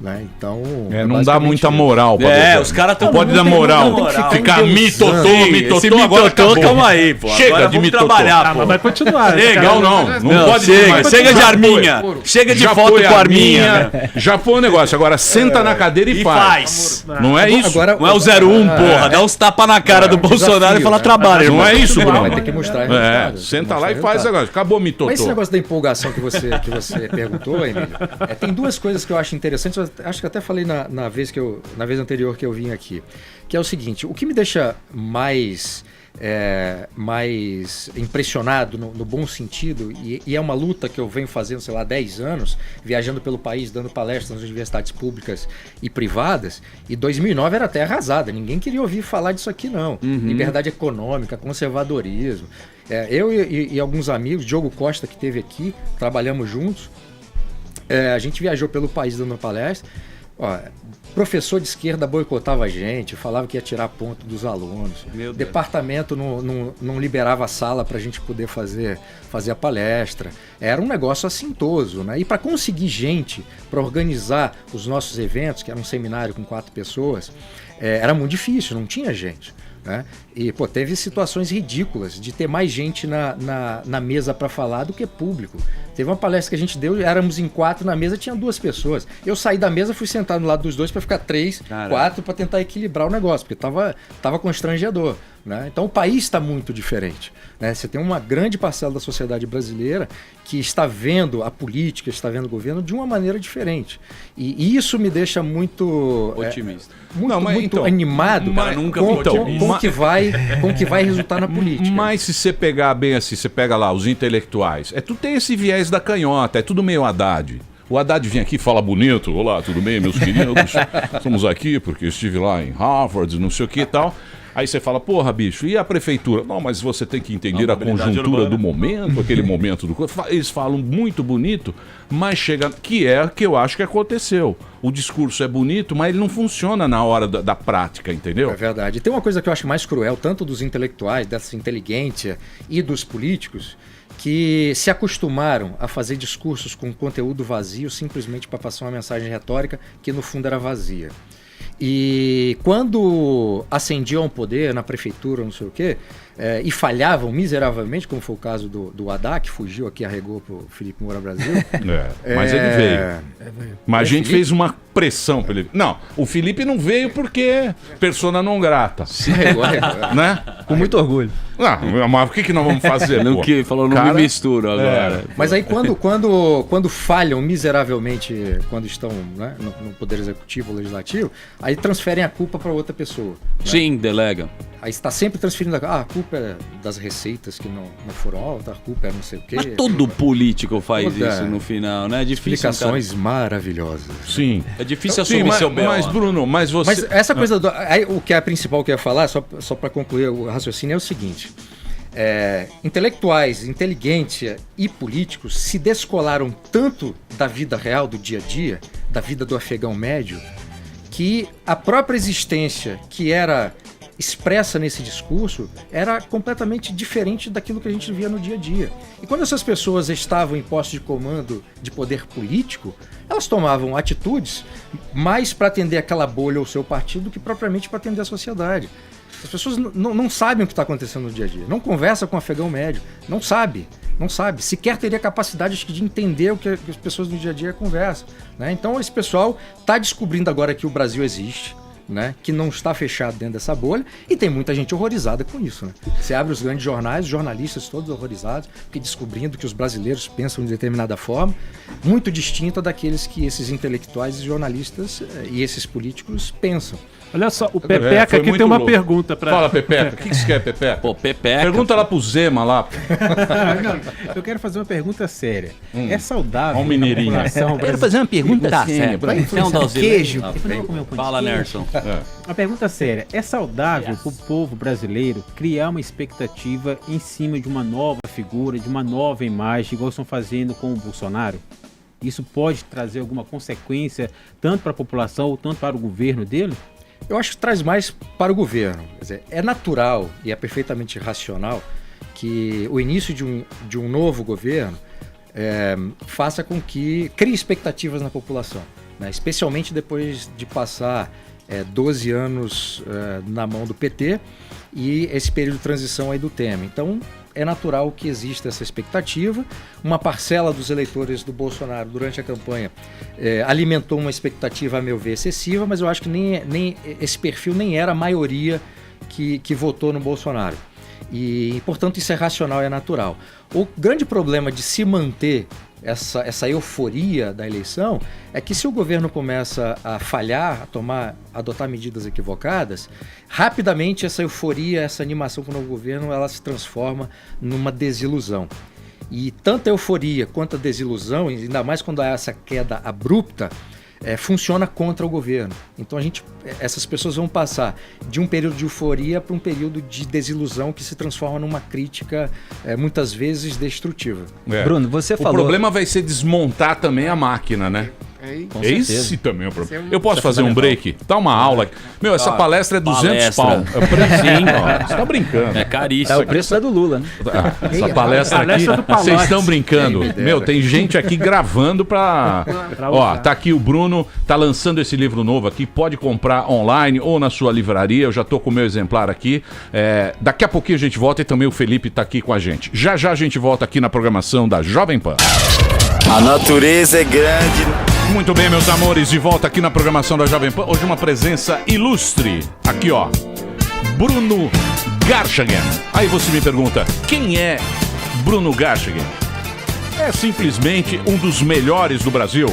Né? Então. Não dá muita moral pra governo. Os caras estão. Pode dar moral. Ficar mitotô, mitotô, calma aí, pô. Chega Agora de vamos mitotô. trabalhar, pô. Mas vai continuar. Legal, não pode chega, mais. chega de Já arminha. foi. Chega de Já foto foi com arminha. Já foi o negócio. Agora senta na cadeira e faz. Não é isso? Agora, Não é o 01, porra. Dá uns tapas na cara do Bolsonaro desafio, e fala né? trabalho, Não irmão. é isso, Bruno? Vai ter que mostrar resultado, Senta mostrar lá e faz resultado. agora. Acabou mitotô. Mas esse negócio da empolgação que você perguntou, Emílio, tem duas coisas que eu acho interessantes. Eu acho que até falei na vez anterior que eu vim aqui, que é o seguinte: o que me deixa mais impressionado no bom sentido, e é uma luta que eu venho fazendo, sei lá, 10 anos, viajando pelo país, dando palestras nas universidades públicas e privadas, e 2009 era terra arrasada, ninguém queria ouvir falar disso aqui não. Liberdade econômica, conservadorismo. Eu e alguns amigos, Diogo Costa que esteve aqui, trabalhamos juntos, a gente viajou pelo país dando palestra. Professor de esquerda boicotava a gente, falava que ia tirar ponto dos alunos. Departamento não liberava a sala para a gente poder fazer a palestra. Era um negócio assintoso, né? E para conseguir gente para organizar os nossos eventos, que era um seminário com 4 pessoas, era muito difícil, não tinha gente. Né? E teve situações ridículas de ter mais gente na mesa para falar do que público. Teve uma palestra que a gente deu, éramos em 4 na mesa, tinha 2 pessoas. Eu saí da mesa, fui sentar do lado dos 2 para ficar 3, 4 para tentar equilibrar o negócio, porque tava constrangedor. Né? Então o país está muito diferente. Né? Você tem uma grande parcela da sociedade brasileira que está vendo a política, está vendo o governo de uma maneira diferente. E isso me deixa muito otimista. Muito animado com o que vai resultar na política. Mas se você pegar bem assim, você pega lá os intelectuais, tu tem esse viés da canhota, é tudo meio Haddad. O Haddad vem aqui e fala bonito: olá, tudo bem, meus queridos? Estamos aqui porque eu estive lá em Harvard, não sei o que e tal. Aí você fala: porra, bicho, e a prefeitura? Não, mas você tem que entender a conjuntura do momento, aquele momento do... Eles falam muito bonito, mas chega... que eu acho que aconteceu. O discurso é bonito, mas ele não funciona na hora da prática, entendeu? É verdade. Tem uma coisa que eu acho mais cruel, tanto dos intelectuais, dessa inteligência e dos políticos, que se acostumaram a fazer discursos com conteúdo vazio simplesmente para passar uma mensagem retórica que no fundo era vazia. E quando ascendiam ao poder na prefeitura, não sei o quê, e falhavam miseravelmente, como foi o caso do Haddad, que fugiu aqui, arregou pro Felipe Moura Brasil. Mas ele veio. Mas a gente fez uma pressão pra ele. Não, o Felipe não veio porque persona não grata. Né? Com muito orgulho. Mas o que nós vamos fazer? Não me misturo agora. Mas aí quando falham miseravelmente, quando estão, né, no Poder Executivo ou Legislativo, aí transferem a culpa para outra pessoa. Né? Sim, delega. Aí está sempre transferindo a culpa é das receitas que não foram altas, a culpa é não sei o quê. Mas todo político faz isso no final, né? É difícil. Explicações maravilhosas. Sim. É difícil assumir seu belo. Mas, Bruno, mas você... Mas essa coisa... o que é a principal que eu ia falar, só para concluir o raciocínio, é o seguinte. Intelectuais, inteligência e políticos se descolaram tanto da vida real, do dia a dia, da vida do afegão médio, que a própria existência que era expressa nesse discurso era completamente diferente daquilo que a gente via no dia a dia. E quando essas pessoas estavam em posse de comando de poder político, elas tomavam atitudes mais para atender aquela bolha ou seu partido do que propriamente para atender a sociedade. As pessoas não sabem o que está acontecendo no dia a dia, não conversa com o afegão médio, não sabe, sequer teria capacidade de entender o que as pessoas no dia a dia conversam. Né? Então esse pessoal está descobrindo agora que o Brasil existe, né, que não está fechado dentro dessa bolha, e tem muita gente horrorizada com isso. Né? Você abre os grandes jornais, os jornalistas todos horrorizados, porque descobrindo que os brasileiros pensam de determinada forma, muito distinta daqueles que esses intelectuais e jornalistas e esses políticos pensam. Olha só, o Pepeca aqui tem uma pergunta para... Fala, Pepeca. O que você quer, Pepeca? Pô, Pepeca. Pergunta lá pro Zema lá. Não, eu quero fazer uma pergunta séria. É saudável? Ó o mineirinho. Quero fazer uma pergunta séria. Queijo. Fala, Nerson. Uma pergunta séria. É saudável para o povo brasileiro criar uma expectativa em cima de uma nova figura, de uma nova imagem, igual estão fazendo com o Bolsonaro? Isso pode trazer alguma consequência tanto para a população ou tanto para o governo dele? Eu acho que traz mais para o governo. Quer dizer, é natural e é perfeitamente racional que o início de um novo governo faça com que crie expectativas na população, né? Especialmente depois de passar 12 anos na mão do PT e esse período de transição aí do Temer. Então, é natural que exista essa expectativa. Uma parcela dos eleitores do Bolsonaro durante a campanha alimentou uma expectativa, a meu ver, excessiva, mas eu acho que nem esse perfil nem era a maioria que votou no Bolsonaro. E, portanto, isso é racional e é natural. O grande problema de se manter essa euforia da eleição é que se o governo começa a falhar, a adotar medidas equivocadas, rapidamente essa euforia, essa animação com o novo governo, ela se transforma numa desilusão. E tanto a euforia quanto a desilusão, ainda mais quando há essa queda abrupta, funciona contra o governo. Então essas pessoas vão passar de um período de euforia para um período de desilusão que se transforma numa crítica muitas vezes destrutiva. Bruno, você falou... O problema vai ser desmontar também a máquina, né? Esse também é o problema. Eu posso fazer um break? Dá uma aula. Meu, essa palestra é 200 pau. É o precinho, ó. Você tá brincando. É caríssimo. É o preço da do Lula, né? Essa palestra aqui, vocês estão brincando. Meu, tem gente aqui gravando pra... Ó, tá aqui o Bruno, tá lançando esse livro novo aqui. Pode comprar online ou na sua livraria. Eu já tô com o meu exemplar aqui. Daqui a pouquinho a gente volta e também o Felipe tá aqui com a gente. Já a gente volta aqui na programação da Jovem Pan. A natureza é grande. Muito bem, meus amores, de volta aqui na programação da Jovem Pan. Hoje uma presença ilustre. Aqui, ó, Bruno Garchagen. Aí você me pergunta, quem é Bruno Garchagen? É simplesmente um dos melhores do Brasil.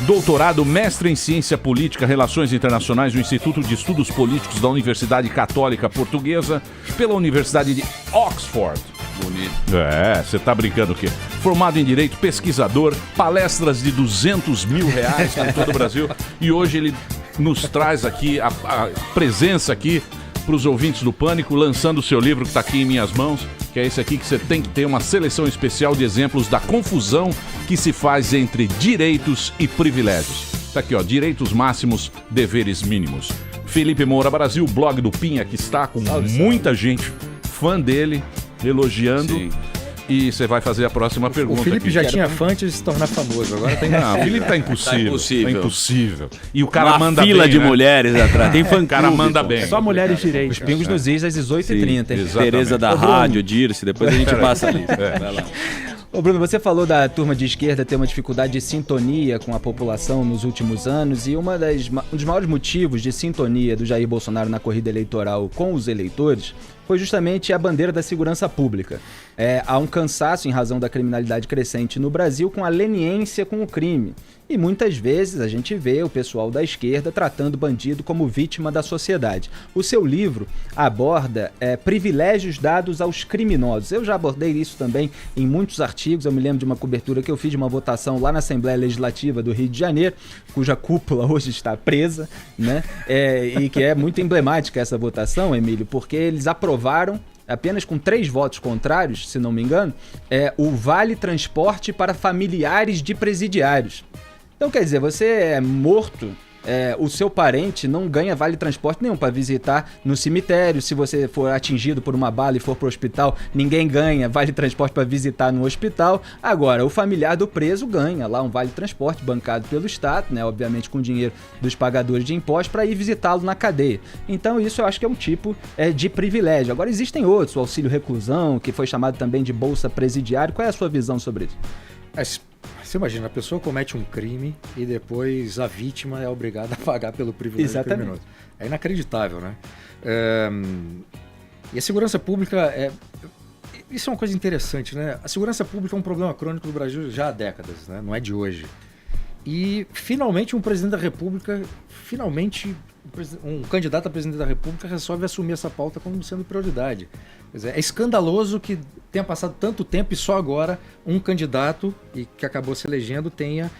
Doutorado, mestre em Ciência Política, Relações Internacionais no Instituto de Estudos Políticos da Universidade Católica Portuguesa, pela Universidade de Oxford. Bonito. Você tá brincando o quê? Formado em Direito, pesquisador, palestras de R$200 mil por todo o Brasil. E hoje ele nos traz aqui a presença aqui para os ouvintes do Pânico, lançando o seu livro que está aqui em minhas mãos, que é esse aqui que você tem que ter uma seleção especial de exemplos da confusão que se faz entre direitos e privilégios. Tá aqui, ó, direitos máximos, deveres mínimos. Felipe Moura Brasil, blog do Pinha, que está com muita gente fã dele, elogiando. Sim. E você vai fazer a próxima pergunta. O Felipe aqui. já tinha fã antes de se tornar famoso, agora tem... Não, o Felipe tá impossível. Tá impossível. E o cara uma manda fila bem, de né? mulheres atrás. Tem fã-clube. O cara manda bem. Só mulheres direitas. Os pingos nos is às 18h30. Tereza da Rádio, Dirce, depois a gente passa ali. Vai lá. Ô Bruno, você falou da turma de esquerda ter uma dificuldade de sintonia com a população nos últimos anos e um dos maiores motivos de sintonia do Jair Bolsonaro na corrida eleitoral com os eleitores foi justamente a bandeira da segurança pública. Há um cansaço em razão da criminalidade crescente no Brasil com a leniência com o crime. E muitas vezes a gente vê o pessoal da esquerda tratando o bandido como vítima da sociedade. O seu livro aborda privilégios dados aos criminosos. Eu já abordei isso também em muitos artigos. Eu me lembro de uma cobertura que eu fiz de uma votação lá na Assembleia Legislativa do Rio de Janeiro, cuja cúpula hoje está presa, né? E que é muito emblemática essa votação, Emílio, porque eles aprovaram, apenas com 3 votos contrários, se não me engano, o Vale Transporte para familiares de presidiários. Então, quer dizer, você é morto, o seu parente não ganha vale transporte nenhum para visitar no cemitério. Se você for atingido por uma bala e for para o hospital, ninguém ganha vale transporte para visitar no hospital. Agora, o familiar do preso ganha lá um vale transporte bancado pelo Estado, né, obviamente com dinheiro dos pagadores de impostos, para ir visitá-lo na cadeia. Então, isso eu acho que é um tipo de privilégio. Agora, existem outros, o auxílio reclusão, que foi chamado também de bolsa presidiário. Qual é a sua visão sobre isso? Você imagina, a pessoa comete um crime e depois a vítima é obrigada a pagar pelo privilégio criminoso. É inacreditável, né? E a segurança pública isso é uma coisa interessante, né? A segurança pública é um problema crônico do Brasil já há décadas, né? Não é de hoje. E finalmente um presidente da República, um candidato a presidente da República resolve assumir essa pauta como sendo prioridade. Quer dizer, é escandaloso que tenha passado tanto tempo e só agora um candidato, e que acabou se elegendo, tenha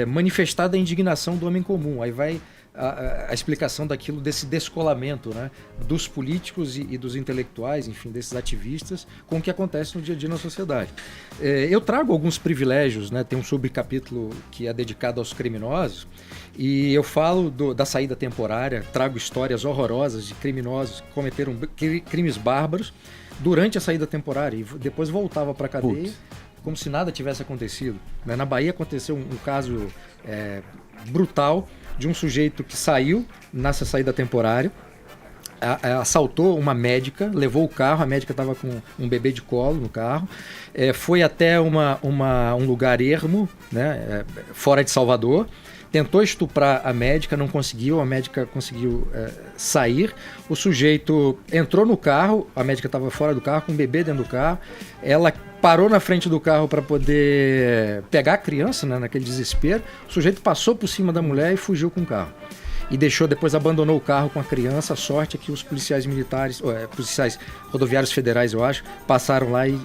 manifestado a indignação do homem comum. Aí vai a explicação daquilo, desse descolamento, né, dos políticos e dos intelectuais, enfim, desses ativistas, com o que acontece no dia a dia na sociedade. Eu trago alguns privilégios, né, tem um subcapítulo que é dedicado aos criminosos, e eu falo da saída temporária, trago histórias horrorosas de criminosos que cometeram crimes bárbaros durante a saída temporária e depois voltava para a cadeia como se nada tivesse acontecido. Na Bahia aconteceu um caso brutal de um sujeito que saiu nessa saída temporária, assaltou uma médica, levou o carro, a médica estava com um bebê de colo no carro, foi até um lugar ermo, né, fora de Salvador, tentou estuprar a médica, não conseguiu, a médica conseguiu sair, o sujeito entrou no carro, a médica estava fora do carro, com um bebê dentro do carro, ela parou na frente do carro para poder pegar a criança, né, naquele desespero, o sujeito passou por cima da mulher e fugiu com o carro. E depois abandonou o carro com a criança. A sorte é que os policiais militares, policiais rodoviários federais, eu acho, passaram lá e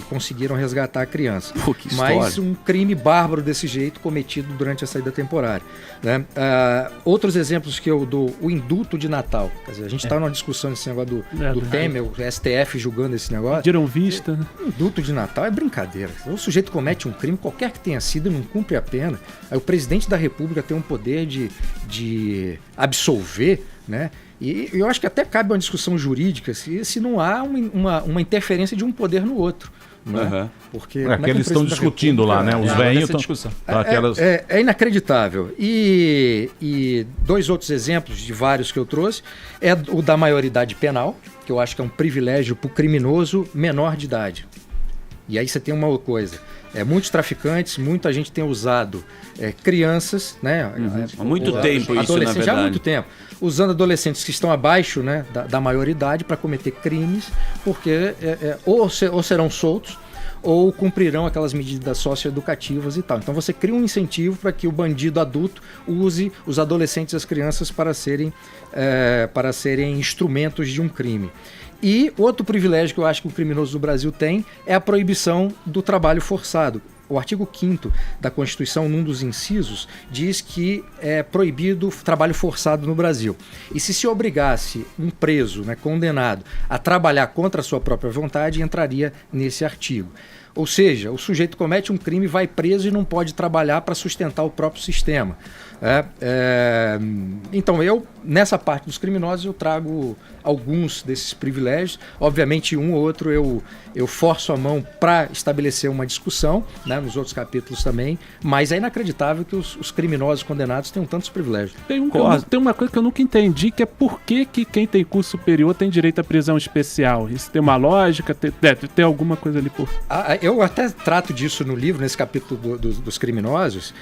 conseguiram resgatar a criança. Pô, que Mas história. um crime bárbaro desse jeito cometido durante a saída temporária, né? Outros exemplos que eu dou, o indulto de Natal. Quer dizer, a gente está numa discussão desse negócio do Temer, o STF julgando esse negócio. Pediram vista, né? Indulto de Natal é brincadeira. O sujeito comete um crime, qualquer que tenha sido, e não cumpre a pena. Aí o presidente da República tem um poder de absolver, né? E eu acho que até cabe uma discussão jurídica se não há uma interferência de um poder no outro. Né? Porque que eles estão discutindo lá, né? Os velhinhos estão... É inacreditável. E dois outros exemplos de vários que eu trouxe é o da maioridade penal, que eu acho que é um privilégio para o criminoso menor de idade. E aí você tem uma coisa, muitos traficantes, muita gente tem usado crianças, né? Há muito tempo isso, na verdade. Já há muito tempo. Usando adolescentes que estão abaixo, né, da maioridade para cometer crimes, porque ou serão soltos ou cumprirão aquelas medidas socioeducativas e tal. Então você cria um incentivo para que o bandido adulto use os adolescentes e as crianças para serem instrumentos de um crime. E outro privilégio que eu acho que o criminoso do Brasil tem é a proibição do trabalho forçado. O artigo 5º da Constituição, num dos incisos, diz que é proibido trabalho forçado no Brasil. E se obrigasse um preso, né, condenado, a trabalhar contra a sua própria vontade, entraria nesse artigo. Ou seja, o sujeito comete um crime, vai preso e não pode trabalhar para sustentar o próprio sistema. Então nessa parte dos criminosos, eu trago alguns desses privilégios. Obviamente, um ou outro eu forço a mão para estabelecer uma discussão, né, nos outros capítulos também, mas é inacreditável que os criminosos condenados tenham tantos privilégios. Tem uma coisa que eu nunca entendi, que é por que quem tem curso superior tem direito à prisão especial. Isso tem uma lógica? Tem alguma coisa ali por... Eu até trato disso no livro, nesse capítulo dos criminosos.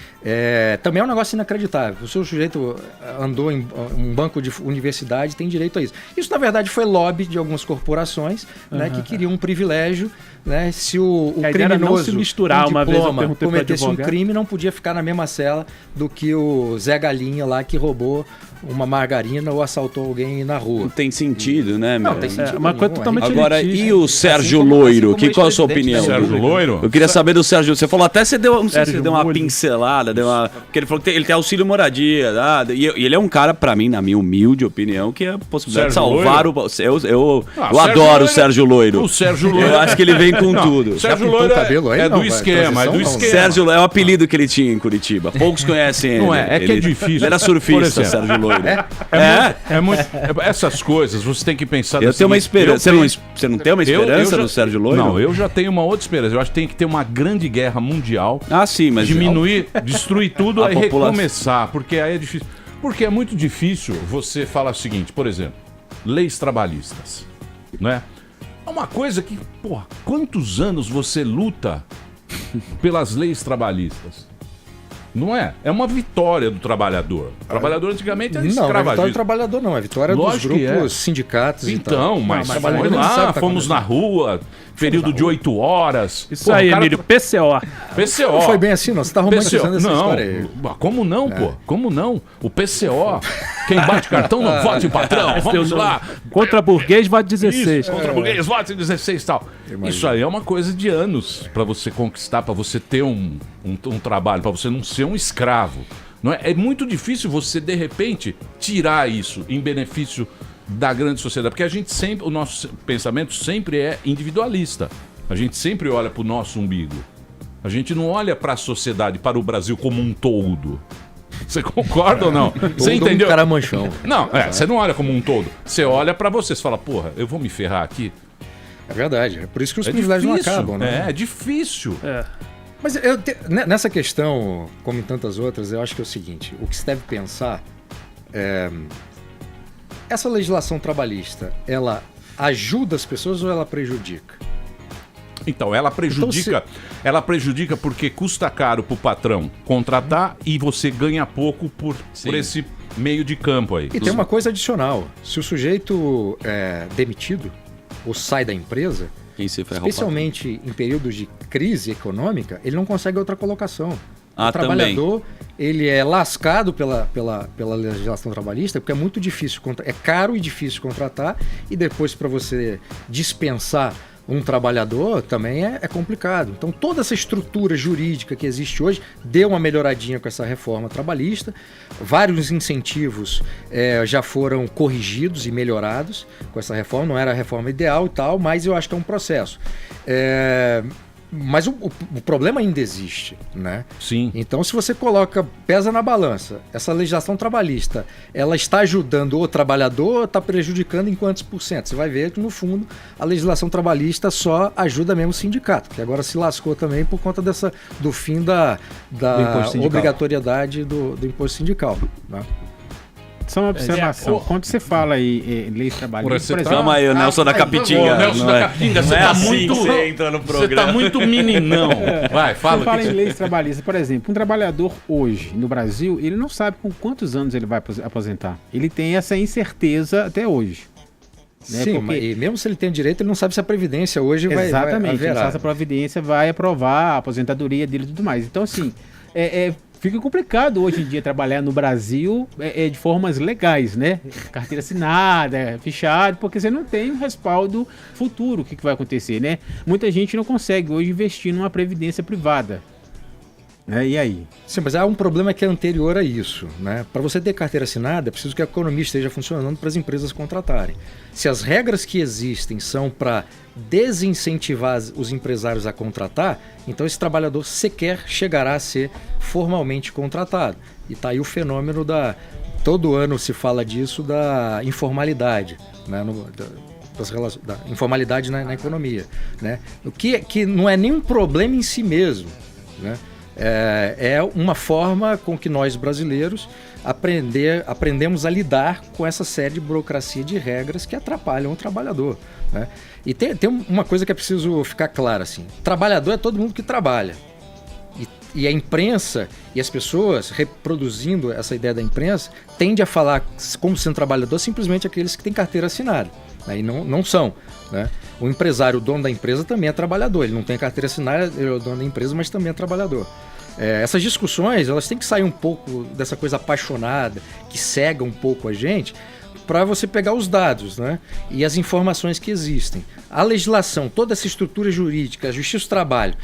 Também é um negócio inacreditável. O seu sujeito andou em um banco de universidade, tem direito a isso. Isso, na verdade, foi lobby de algumas corporações, né, que queriam um privilégio, né? Se o criminoso não se misturar, uma vez eu perguntei cometesse um crime, não podia ficar na mesma cela do que o Zé Galinha lá que roubou uma margarina ou assaltou alguém na rua. Não tem sentido, né, meu? Não tem sentido. Uma coisa totalmente Agora, elitista. e o Sérgio Loiro? Qual a sua opinião? Sérgio Loiro? Eu queria saber do Sérgio. Você falou até, não sei se você deu uma Loiro. pincelada, porque ele falou que ele tem auxílio moradia, e ele é um cara, pra mim, na minha humilde opinião, que é a possibilidade de salvar o... Eu adoro o Sérgio Loiro. O Sérgio Loiro. Eu acho que ele vem com tudo. Sérgio Loiro é do esquema, Sérgio Loiro é o apelido que ele tinha em Curitiba. Poucos conhecem ele. Não é que é difícil. Ele era surfista, Sérgio Loiro. Essas coisas, você tem que pensar... Eu tenho uma esperança. Você não tem uma esperança no Sérgio Loiro? Não, eu já tenho uma outra esperança. Eu acho que tem que ter uma grande guerra mundial. Sim, mas... Diminuir, destruir tudo e recomeçar. Porque aí é difícil. Porque é muito difícil você falar o seguinte, por exemplo, leis trabalhistas, né? É uma coisa que, porra, quantos anos você luta pelas leis trabalhistas? Não é? É uma vitória do trabalhador. O trabalhador antigamente era escravagista. Não, é vitória do trabalhador não, é vitória dos grupos, sindicatos e tal. Então, mas foi lá, fomos na rua, período de 8 horas. Isso aí, Emílio, PCO. PCO. Não foi bem assim, não. Você tá romantizando essa história aí. Como não, pô? Como não? O PCO, quem bate cartão não vote patrão. Vamos lá. Contra burguês, vote 16. Isso, contra burguês, vote 16 e tal. Isso aí é uma coisa de anos pra você conquistar, pra você ter um trabalho, pra você não ser um escravo. Não é? É muito difícil você, de repente, tirar isso em benefício da grande sociedade. Porque a gente sempre, o nosso pensamento sempre é individualista. A gente sempre olha para o nosso umbigo. A gente não olha para a sociedade, para o Brasil como um todo. Você concorda ou não? Você entendeu? Um caramanchão. Não, você não olha como um todo. Você olha pra você, você fala, porra, eu vou me ferrar aqui. É verdade. É por isso que os privilégios não acabam, né? É difícil. Mas nessa questão, como em tantas outras, eu acho que é o seguinte: o que se deve pensar é. Essa legislação trabalhista, ela ajuda as pessoas ou ela prejudica? Então, ela prejudica porque custa caro pro patrão contratar e você ganha pouco por esse meio de campo aí. E tem uma coisa adicional. Se o sujeito é demitido ou sai da empresa, especialmente em períodos de crise econômica, ele não consegue outra colocação. O trabalhador, ele é lascado pela legislação trabalhista, porque é muito difícil, é caro e difícil contratar, e depois para você dispensar um trabalhador também é complicado. Então toda essa estrutura jurídica que existe hoje deu uma melhoradinha com essa reforma trabalhista. Vários incentivos já foram corrigidos e melhorados com essa reforma. Não era a reforma ideal e tal, mas eu acho que é um processo. Mas o problema ainda existe, né? Sim. Então, se você pesa na balança, essa legislação trabalhista, ela está ajudando o trabalhador ou está prejudicando em quantos por cento? Você vai ver que, no fundo, a legislação trabalhista só ajuda mesmo o sindicato, que agora se lascou também por conta do fim da obrigatoriedade do imposto sindical, né? Só uma observação. Quando você fala aí leis trabalhistas, por exemplo... Calma aí, o Nelson da Capitinga. O Nelson da Capitinga, você tá muito... Você entra no programa. Você tá muito meninão. Vai, fala. Você fala em leis trabalhistas, por exemplo, um trabalhador hoje, no Brasil, ele não sabe com quantos anos ele vai aposentar. Ele tem essa incerteza até hoje. Né? Sim, mas e mesmo se ele tem direito, ele não sabe se a Previdência hoje vai Exatamente, ele não sabe se a haverá. Previdência vai aprovar a aposentadoria dele e tudo mais. Então, assim, fica complicado hoje em dia trabalhar no Brasil de formas legais, né? Carteira assinada, fichado, porque você não tem um respaldo futuro, o que vai acontecer, né? Muita gente não consegue hoje investir numa previdência privada. E aí? Sim, mas há um problema que é anterior a isso, né? Para você ter carteira assinada, é preciso que a economia esteja funcionando para as empresas contratarem. Se as regras que existem são para desincentivar os empresários a contratar, então esse trabalhador sequer chegará a ser formalmente contratado. E está aí o fenômeno todo ano se fala disso, da informalidade, né? Da informalidade na economia, né? O que não é nenhum problema em si mesmo, né? É uma forma com que nós brasileiros aprendemos a lidar com essa série de burocracia de regras que atrapalham o trabalhador, né? E tem uma coisa que é preciso ficar clara, assim: trabalhador é todo mundo que trabalha. E a imprensa e as pessoas reproduzindo essa ideia da imprensa tende a falar como sendo trabalhador simplesmente aqueles que têm carteira assinada, né? E não são, né? O empresário, o dono da empresa, também é trabalhador. Ele não tem carteira assinada, ele é o dono da empresa, mas também é trabalhador. Essas discussões, elas têm que sair um pouco dessa coisa apaixonada, que cega um pouco a gente, para você pegar os dados, né? E as informações que existem. A legislação, toda essa estrutura jurídica, a Justiça do Trabalho,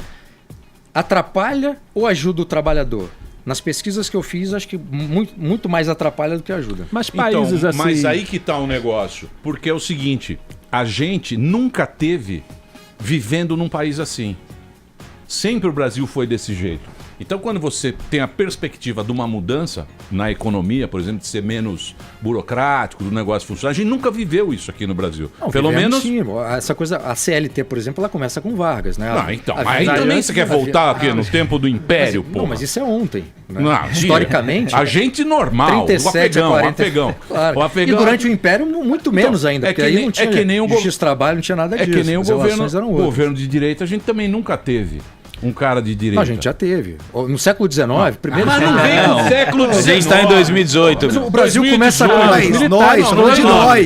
atrapalha ou ajuda o trabalhador? Nas pesquisas que eu fiz, acho que muito mais atrapalha do que ajuda. Mas países assim... Mas aí que tá o negócio. Porque é o seguinte, a gente nunca teve vivendo num país assim. Sempre o Brasil foi desse jeito. Então, quando você tem a perspectiva de uma mudança na economia, por exemplo, de ser menos burocrático, do negócio funcionar, a gente nunca viveu isso aqui no Brasil. Não, pelo menos... Sim, essa coisa, a CLT, por exemplo, ela começa com Vargas, né? Então, aí também você quer voltar aqui no tempo do Império, pô. Não, mas isso é ontem, né? Não, historicamente... A gente normal, 37 o afegão. Claro. O afegão... E durante o Império, muito menos ainda, porque aí não tinha Justiça do Trabalho, não tinha nada disso. É que nem o governo de direita, a gente também nunca teve um cara de direita. Não, a gente já teve. No século XIX, primeiro... Mas não vem no século XIX. A gente está em 2018. Mas o Brasil 2018. começa com nós.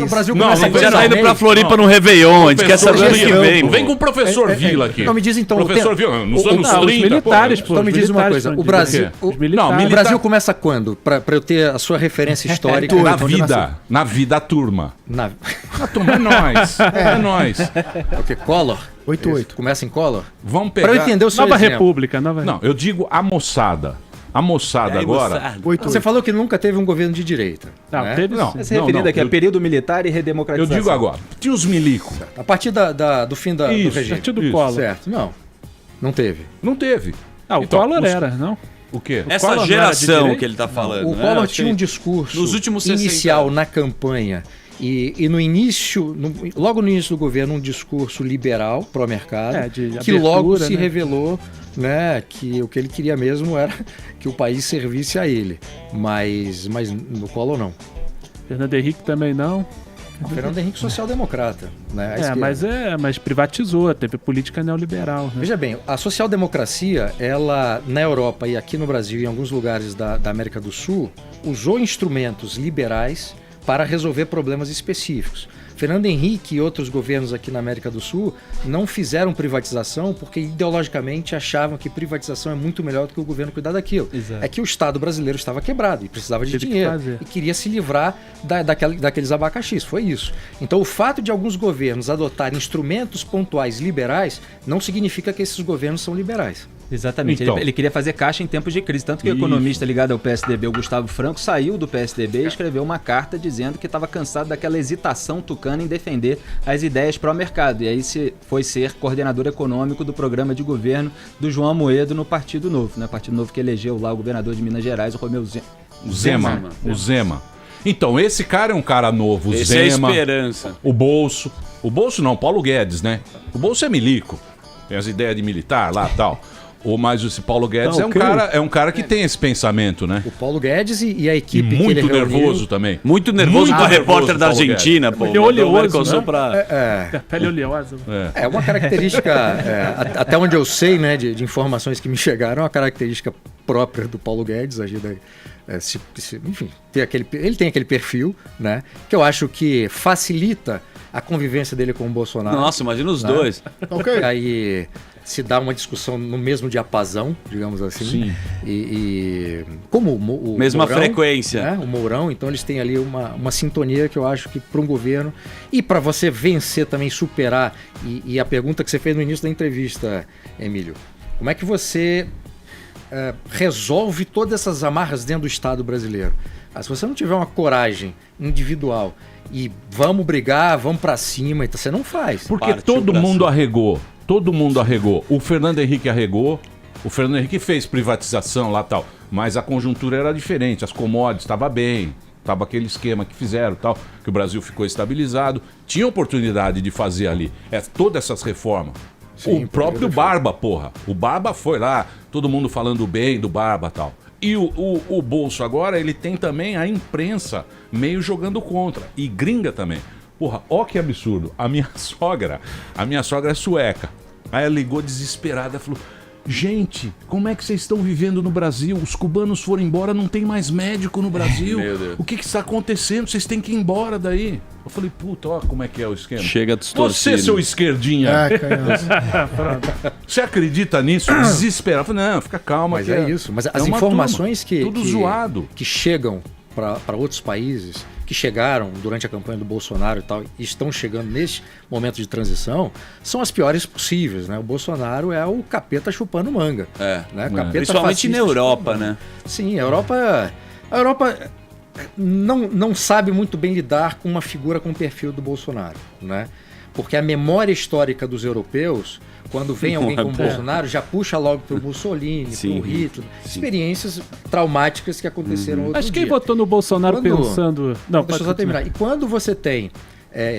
O Brasil não, começa a gente já tá indo pra Floripa no Réveillon. A gente quer saber o que vem. Não vem com o professor Vila aqui. Não, me diz então... Professor Vila, nos anos 30... Os militares, pô. Então me diz uma coisa. O Brasil começa quando? Pra eu ter a sua referência histórica. Na vida, a turma. A turma é nós. É nós. O que? Collor? 88. Começa em Collor? Vamos pegar... Para eu entender o seu Nova exemplo. República. Não, eu digo a moçada. A moçada agora... Você falou que nunca teve um governo de direita. Não, né? teve Não, Você se referindo aqui a período militar e Eu redemocratização. digo agora, tinha os milico. A partir do fim do regime. A partir do Collor. Certo, não teve. Não teve. Ah, o Então, Collor os- era, não? O quê? Essa Collor não era de geração direita? que ele tá falando. O né? Collor Acho tinha que um discurso nos últimos 60 inicial anos. na campanha e no início, logo no início do governo, um discurso liberal pró-mercado, De que abertura, logo se né? revelou, né, que o que ele queria mesmo era que o país servisse a ele. Mas no Collor não. Fernando Henrique também não. O Fernando Henrique social-democrata, né? à esquerda. Mas privatizou, teve política neoliberal. Né? Veja bem, a social-democracia, ela na Europa e aqui no Brasil e em alguns lugares da América do Sul, usou instrumentos liberais para resolver problemas específicos. Fernando Henrique e outros governos aqui na América do Sul não fizeram privatização porque ideologicamente achavam que privatização é muito melhor do que o governo cuidar daquilo. Exato. É que o Estado brasileiro estava quebrado e precisava de Teve que dinheiro fazer. e queria se livrar daqueles abacaxis. Foi isso. Então o fato de alguns governos adotarem instrumentos pontuais liberais não significa que esses governos são liberais. Exatamente. Então. Ele queria fazer caixa em tempos de crise. Tanto que o economista ligado ao PSDB, o Gustavo Franco, saiu do PSDB e escreveu uma carta dizendo que estava cansado daquela hesitação tucana em defender as ideias pró-mercado. E aí foi ser coordenador econômico do programa de governo do João Amoedo no Partido Novo. Né? Partido Novo que elegeu lá o governador de Minas Gerais, o Romeu Zema. O Zema. Então, esse cara é um cara novo. O Esse é a Zema, esperança. o Bolso. O Bolso não, Paulo Guedes, né? O Bolso é milico. Tem as ideias de militar lá e tal. Mas esse Paulo Guedes é um cara que tem esse pensamento, né? O Paulo Guedes e a E equipe que muito ele reuniu, nervoso também. Muito nervoso com a nervoso, repórter da Paulo Guedes. Argentina, pô. Porque oleoso, né? pra... Pele oleosa. É uma característica, até onde eu sei, né, de informações que me chegaram, é uma característica própria do Paulo Guedes, enfim, ele tem aquele perfil, né, que eu acho que facilita a convivência dele com o Bolsonaro. Nossa, imagina os né? dois. Aí se dá uma discussão no mesmo diapasão, digamos assim. Sim. E como o Mesma Mourão, frequência. né, o Mourão, então eles têm ali uma sintonia que eu acho que para um governo e para você vencer também, superar, e a pergunta que você fez no início da entrevista, Emílio, como é que você resolve todas essas amarras dentro do Estado brasileiro? Se você não tiver uma coragem individual e vamos brigar, vamos para cima, então você não faz. Porque todo mundo arregou. Todo mundo arregou. O Fernando Henrique arregou. O Fernando Henrique fez privatização lá e tal. Mas a conjuntura era diferente. As commodities estavam bem. Tava aquele esquema que fizeram tal. Que o Brasil ficou estabilizado. Tinha oportunidade de fazer ali. Todas essas reformas. Sim, o próprio Barba, porra. O Barba foi lá. Todo mundo falando bem do Barba e tal. E o Bolso agora, ele tem também a imprensa meio jogando contra. E gringa também. Porra, ó que absurdo. A minha sogra é sueca. Aí ela ligou desesperada, falou: gente, como é que vocês estão vivendo no Brasil? Os cubanos foram embora, não tem mais médico no Brasil. Meu Deus. O que está acontecendo? Vocês têm que ir embora daí. Eu falei, puta, ó como é que é o esquema. Chega distorcido. Você, seu esquerdinha. Você acredita nisso? Desesperado. Eu falei, não, fica calma. Mas que é isso. Mas as uma informações turma, tudo zoado. que chegam para outros países, que chegaram durante a campanha do Bolsonaro e tal, e estão chegando neste momento de transição, são as piores possíveis, né? O Bolsonaro é o capeta chupando manga. Né? Capeta Principalmente na Europa, né? Sim, a Europa não sabe muito bem lidar com uma figura com o perfil do Bolsonaro, né? Porque a memória histórica dos europeus, quando vem alguém como Bolsonaro, já puxa logo pro Mussolini, pro Hitler. Experiências traumáticas que aconteceram outro Acho que dia. quem votou no Bolsonaro pensando... Não, Deixa eu só terminar. E quando você tem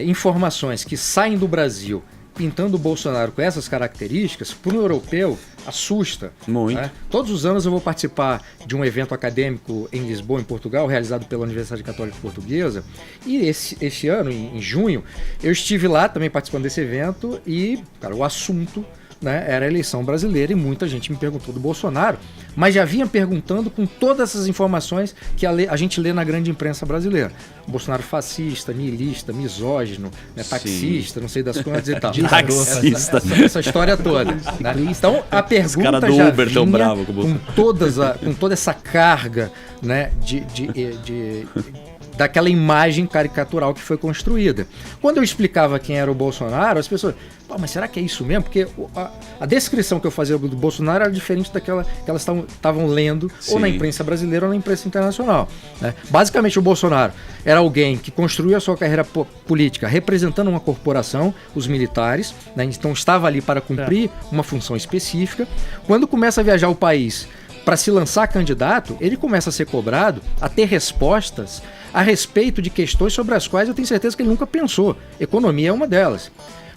informações que saem do Brasil pintando o Bolsonaro com essas características, para um europeu, assusta. Muito. Né? Todos os anos eu vou participar de um evento acadêmico em Lisboa, em Portugal, realizado pela Universidade Católica Portuguesa. E este ano, em junho, eu estive lá também participando desse evento e, cara, o assunto, né, era a eleição brasileira e muita gente me perguntou do Bolsonaro, mas já vinha perguntando com todas essas informações que a gente lê na grande imprensa brasileira. Bolsonaro fascista, niilista, misógino, né, taxista, não sei das quantas e tal. Taxista. Essa história toda. Né? Então a pergunta do já Uber tão vinha bravo com o Bolsonaro. com toda essa carga, né, daquela imagem caricatural que foi construída. Quando eu explicava quem era o Bolsonaro, as pessoas, Pô, mas será que é isso mesmo? Porque a descrição que eu fazia do Bolsonaro era diferente daquela que elas estavam lendo ou na imprensa brasileira ou na imprensa internacional, né? Basicamente, o Bolsonaro era alguém que construiu a sua carreira política representando uma corporação, os militares, né? Então estava ali para cumprir uma função específica. Quando começa a viajar o país para se lançar candidato, ele começa a ser cobrado, a ter respostas a respeito de questões sobre as quais eu tenho certeza que ele nunca pensou. Economia é uma delas.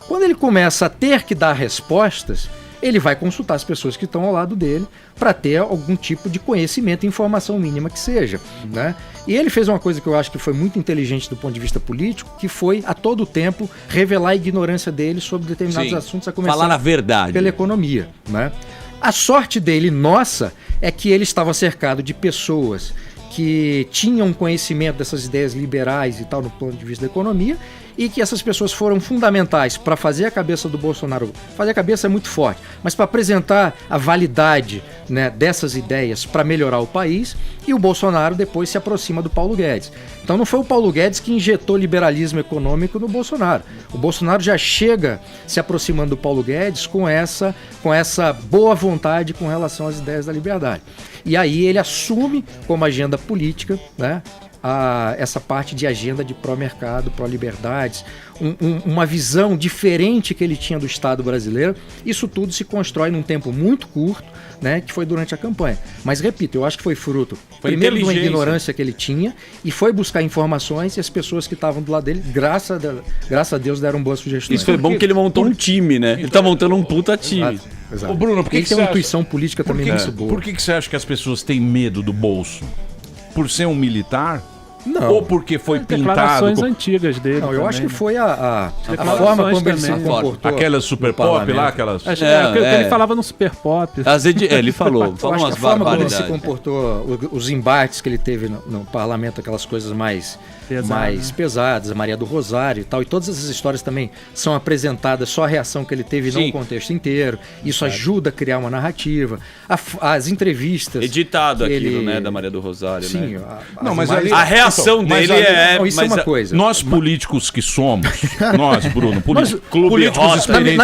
Quando ele começa a ter que dar respostas, ele vai consultar as pessoas que estão ao lado dele para ter algum tipo de conhecimento e informação mínima que seja, né? E ele fez uma coisa que eu acho que foi muito inteligente do ponto de vista político, que foi, a todo tempo, revelar a ignorância dele sobre determinados assuntos, a começar falar a verdade pela economia, né? A sorte dele, nossa, é que ele estava cercado de pessoas que tinham conhecimento dessas ideias liberais e tal no ponto de vista da economia, e que essas pessoas foram fundamentais para fazer a cabeça do Bolsonaro, fazer a cabeça é muito forte, mas para apresentar a validade, né, dessas ideias para melhorar o país, e o Bolsonaro depois se aproxima do Paulo Guedes. Então não foi o Paulo Guedes que injetou liberalismo econômico no Bolsonaro. O Bolsonaro já chega se aproximando do Paulo Guedes com essa boa vontade com relação às ideias da liberdade. E aí ele assume como agenda política, né, essa parte de agenda de pró-mercado, pró-liberdades, uma visão diferente que ele tinha do Estado brasileiro. Isso tudo se constrói num tempo muito curto, né, que foi durante a campanha. Mas, repito, eu acho que foi fruto, primeiro, de uma ignorância que ele tinha, e foi buscar informações, e as pessoas que estavam do lado dele, graças a Deus, deram boas sugestões. Isso foi bom que ele montou um time, né? Ele tá montando um puta time. Exato. Ô, Bruno, por que ele tem uma intuição política também muito boa. Por que você acha que as pessoas têm medo do Bolso? Por ser um militar? Não. Ou porque foi pintado? Declarações antigas dele. Não, eu acho que foi a Declarações forma como ele se também. comportou. Aquelas super pop lá, aquelas... Acho que ele falava no super pop. Ele falou Eu acho umas que a forma como ele se barbaridades. comportou, os embates que ele teve no parlamento, aquelas coisas mais pesadas, a Maria do Rosário e tal, e todas essas histórias também são apresentadas, só a reação que ele teve e não o contexto inteiro. Isso ajuda a criar uma narrativa. As entrevistas... Editado que aquilo, ele... né, da Maria do Rosário, Sim, né? Não, mas ali, a reação dele isso é uma coisa. Nós políticos que somos, nós, Bruno, políticos experientes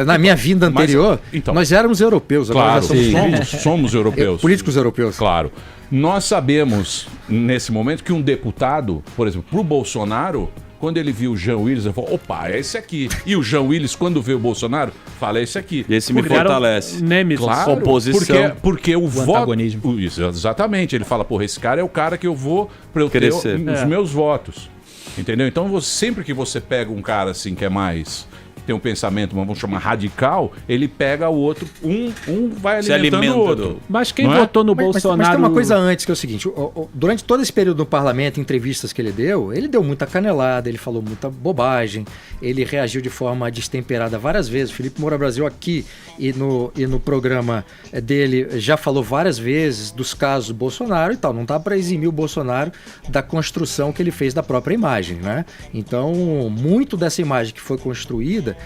na minha vida anterior, então, nós éramos europeus. Claro, agora somos europeus. Políticos europeus. Claro. Nós sabemos, nesse momento, que um deputado, por exemplo, pro Bolsonaro, quando ele viu o Jean Willis, ele falou, opa, é esse aqui. E o Jean Willis, quando vê o Bolsonaro, fala, é esse aqui. E esse me fortalece. Claro, oposição. porque o voto... antagonismo. Isso, exatamente. Ele fala, porra, esse cara é o cara que eu vou pra eu ter os meus votos. Entendeu? Então, sempre que você pega um cara assim que é mais... tem um pensamento, vamos chamar radical, ele pega o outro, um vai alimentando o outro. Mas quem votou no Bolsonaro... Mas tem uma coisa antes, que é o seguinte, durante todo esse período no parlamento, entrevistas que ele deu muita canelada, ele falou muita bobagem, ele reagiu de forma destemperada várias vezes. Felipe Moura Brasil aqui e no programa dele já falou várias vezes dos casos do Bolsonaro e tal. Não dá para eximir o Bolsonaro da construção que ele fez da própria imagem, né? Então, muito dessa imagem que foi construída,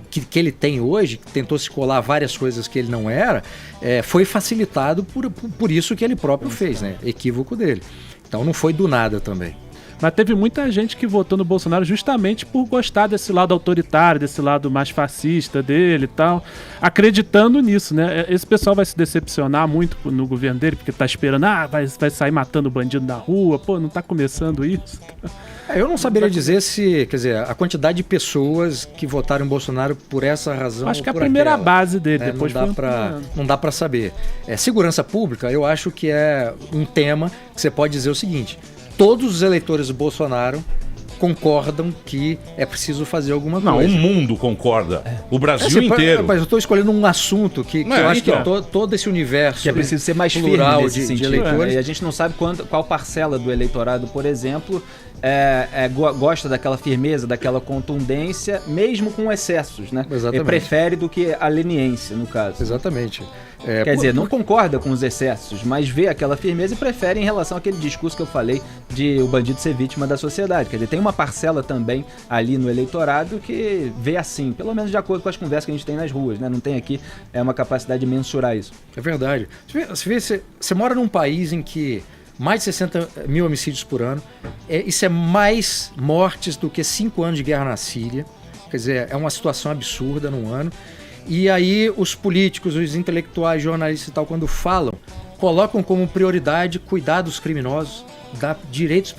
que ele tem hoje, que tentou se colar várias coisas que ele não era, foi facilitado por isso que ele próprio fez, né? Equívoco dele. Então não foi do nada também. Mas teve muita gente que votou no Bolsonaro justamente por gostar desse lado autoritário, desse lado mais fascista dele e tal, acreditando nisso, né? Esse pessoal vai se decepcionar muito no governo dele, porque tá esperando, vai sair matando bandido na rua, pô, não tá começando isso. Eu não saberia dizer se, quer dizer, a quantidade de pessoas que votaram em Bolsonaro por essa razão. Acho que ou por a primeira aquela, base dele, né? depois não dá para saber. Segurança pública, eu acho que é um tema que você pode dizer o seguinte: todos os eleitores do Bolsonaro concordam que é preciso fazer alguma coisa. Não, o mundo concorda. O Brasil inteiro. Mas eu estou escolhendo um assunto que eu acho que todo esse universo que é preciso ser mais plural firme nesse sentido. De eleitores. E a gente não sabe qual parcela do eleitorado, por exemplo, gosta daquela firmeza, daquela contundência, mesmo com excessos, né? Exatamente. E prefere do que a leniência, no caso. Exatamente. Quer dizer, não concorda com os excessos, mas vê aquela firmeza e prefere em relação àquele discurso que eu falei de o bandido ser vítima da sociedade. Quer dizer, tem uma parcela também ali no eleitorado que vê assim, pelo menos de acordo com as conversas que a gente tem nas ruas, né? Não tem aqui uma capacidade de mensurar isso. É verdade. Você mora num país em que mais de 60 mil homicídios por ano, isso é mais mortes do que 5 anos de guerra na Síria. Quer dizer, é uma situação absurda num ano. E aí os políticos, os intelectuais, jornalistas e tal, quando falam, colocam como prioridade cuidar dos criminosos, dar direitos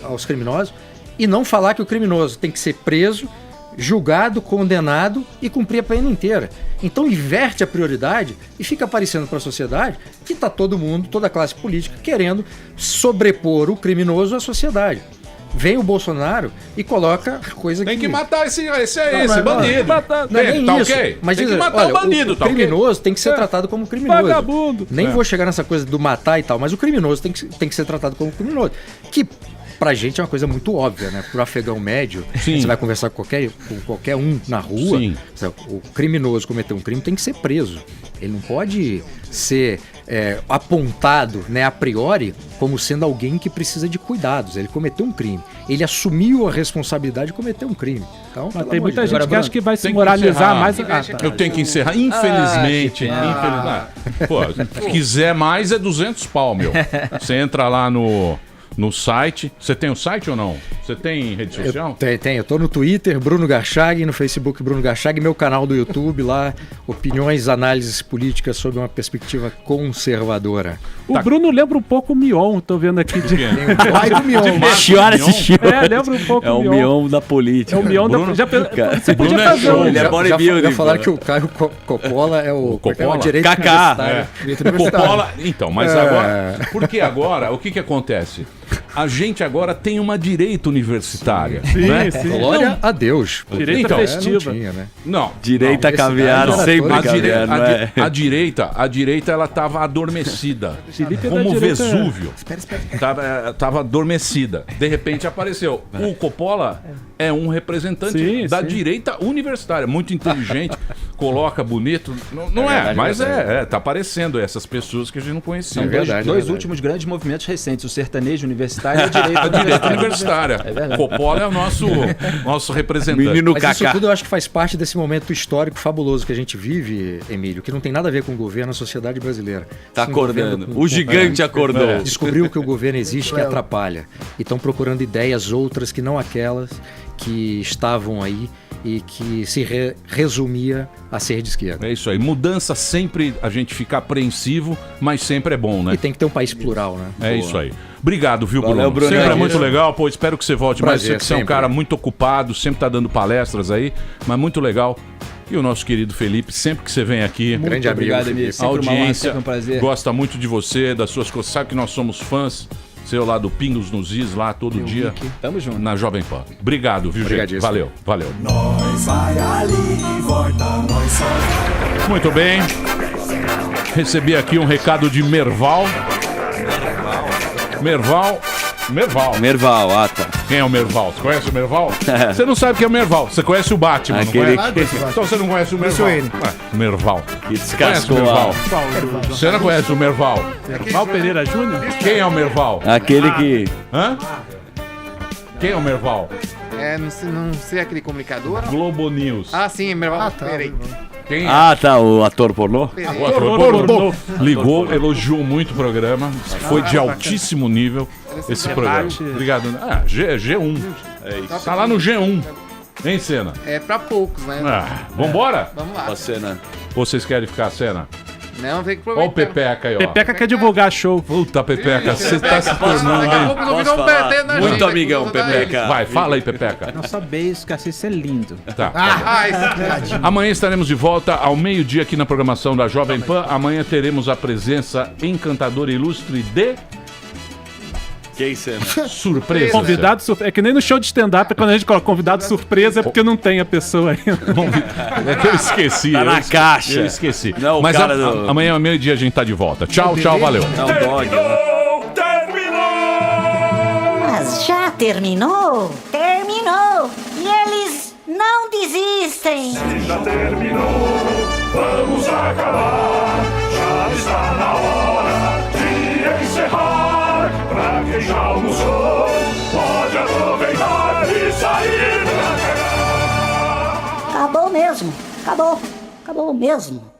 aos criminosos, e não falar que o criminoso tem que ser preso, julgado, condenado e cumprir a pena inteira. Então inverte a prioridade e fica aparecendo para a sociedade que está todo mundo, toda a classe política, querendo sobrepor o criminoso à sociedade. Vem o Bolsonaro e coloca coisa Tem que matar esse não, bandido. Não é nem tá isso. ok? Mas tem diz, que matar olha, o bandido, o tá ok? criminoso tem que ser tratado como criminoso. Vagabundo. Nem vou chegar nessa coisa do matar e tal, mas o criminoso tem que ser tratado como criminoso. Que pra gente é uma coisa muito óbvia, né? Pro afegão médio, você vai conversar com qualquer um na rua, o criminoso cometer um crime tem que ser preso. Ele não pode ser apontado, né, a priori como sendo alguém que precisa de cuidados. Ele cometeu um crime. Ele assumiu a responsabilidade de cometer um crime. Então, Mas tem muita gente que acha que vai se Tem que moralizar encerrar. mais. Eu tenho que encerrar, infelizmente. Pô, se quiser mais é 200 pau, meu. Você entra lá no site. Você tem o site ou não? Você tem rede social? Tenho. Eu tô no Twitter, Bruno Garchag, no Facebook, Bruno Garchag, meu canal do YouTube lá, opiniões, análises políticas sob uma perspectiva conservadora. O Bruno lembra um pouco o Mion, tô vendo aqui. O pai do Mion. A senhora assistiu. Lembra um pouco o Mion da política. É o Mion da política. Você podia fazer um... Ele é bodybuilder. Já falaram que o Caio Coppola é o Coppola? direito universitário. Coppola, então, mas agora... Porque agora, o que acontece? A gente agora tem uma direita universitária. Né? Glória a Deus. Direita festiva. Não tinha, né? Não. Direita caviar, sempre caviar, não é? A direita, ela estava adormecida. Como o Vesúvio. Tava adormecida. De repente apareceu. O Coppola é um representante da direita universitária. Muito inteligente. Coloca bonito. Não é, mas tá aparecendo essas pessoas que a gente não conhecia. São dois últimos grandes movimentos recentes. O sertanejo universitário e a direita universitária. Coppola é o nosso representante. Menino Mas Cacá. isso tudo eu acho que faz parte desse momento histórico fabuloso que a gente vive, Emílio, que não tem nada a ver com o governo, a sociedade brasileira. Tá acordando. O gigante acordou. Descobriu que o governo existe, que atrapalha. E estão procurando ideias outras que não aquelas que estavam aí e que se resumia a ser de esquerda. É isso aí. Mudança sempre a gente fica apreensivo, mas sempre é bom, né? E tem que ter um país plural, né? É isso aí. Obrigado, viu, Valeu, Bruno? Bruno. Sempre é muito legal. Pô, espero que você volte mais. Prazer, Sei que você é um sempre. cara muito ocupado, sempre tá dando palestras aí, mas muito legal. E o nosso querido Felipe, sempre que você vem aqui, Grande amigo, obrigado, Felipe. amigo. a Sempre uma honra, audiência sempre um prazer. gosta muito de você, das suas coisas. Sabe que nós somos fãs seu lá do Pingos nos Is, lá todo dia. Tamo junto. Na Jovem Pan. Obrigado, viu, gente? Valeu. Nós vai ali, volta, nós só. Muito bem. Recebi aqui um recado de Merval. Merval, tá. Quem é o Merval? Você conhece o Merval? Você não sabe quem é o Merval. Você conhece o Batman, Aquele não conhece? Então você não conhece o Merval. Merval. Que Conhece o descascou Merval? a... Você não conhece o Merval? Val Pereira Júnior? Quem é o Merval? Aquele que... Hã? Quem é o Merval? Não sei aquele comunicador. Globo News. Ah, sim, Merval. Peraí. Quem é? Ah, tá, o ator pornô? O ator pornô. Ligou, elogiou muito o programa. Foi de altíssimo nível esse programa. Obrigado. Ah, G1. É isso. Tá lá no G1. Hein, Senna? É pra poucos, né? Vambora? Vamos lá. A cena. Ou vocês querem ficar, Senna? Não, tem que Olha o aproveitar. Pepeca aí, ó. Pepeca quer divulgar show. Puta, Pepeca, você tá se tornando... Daqui a pouco não virou um PT na gente. Muito amigão, Pepeca. Vai, fala aí, Pepeca. Não só beijo, cacete, é lindo. Tá. Ai, Amanhã estaremos de volta ao meio-dia aqui na programação da Jovem Pan. Amanhã teremos a presença encantadora e ilustre de... Quem cena? Surpresa. Convidado surpresa. É que nem no show de stand-up, quando a gente coloca convidado surpresa, é porque não tem a pessoa ainda. É que eu esqueci. Tá na caixa. Eu esqueci. Não, o mas cara do- amanhã ao meio-dia a gente tá de volta. Tchau, tchau, valeu. É um dog, né? Mas já terminou? Terminou! E eles não desistem! Já terminou, vamos acabar. Já está na hora de encerrar. Pra quem já almoçou, pode aproveitar e sair pra cagar. Acabou mesmo! Acabou! Acabou mesmo!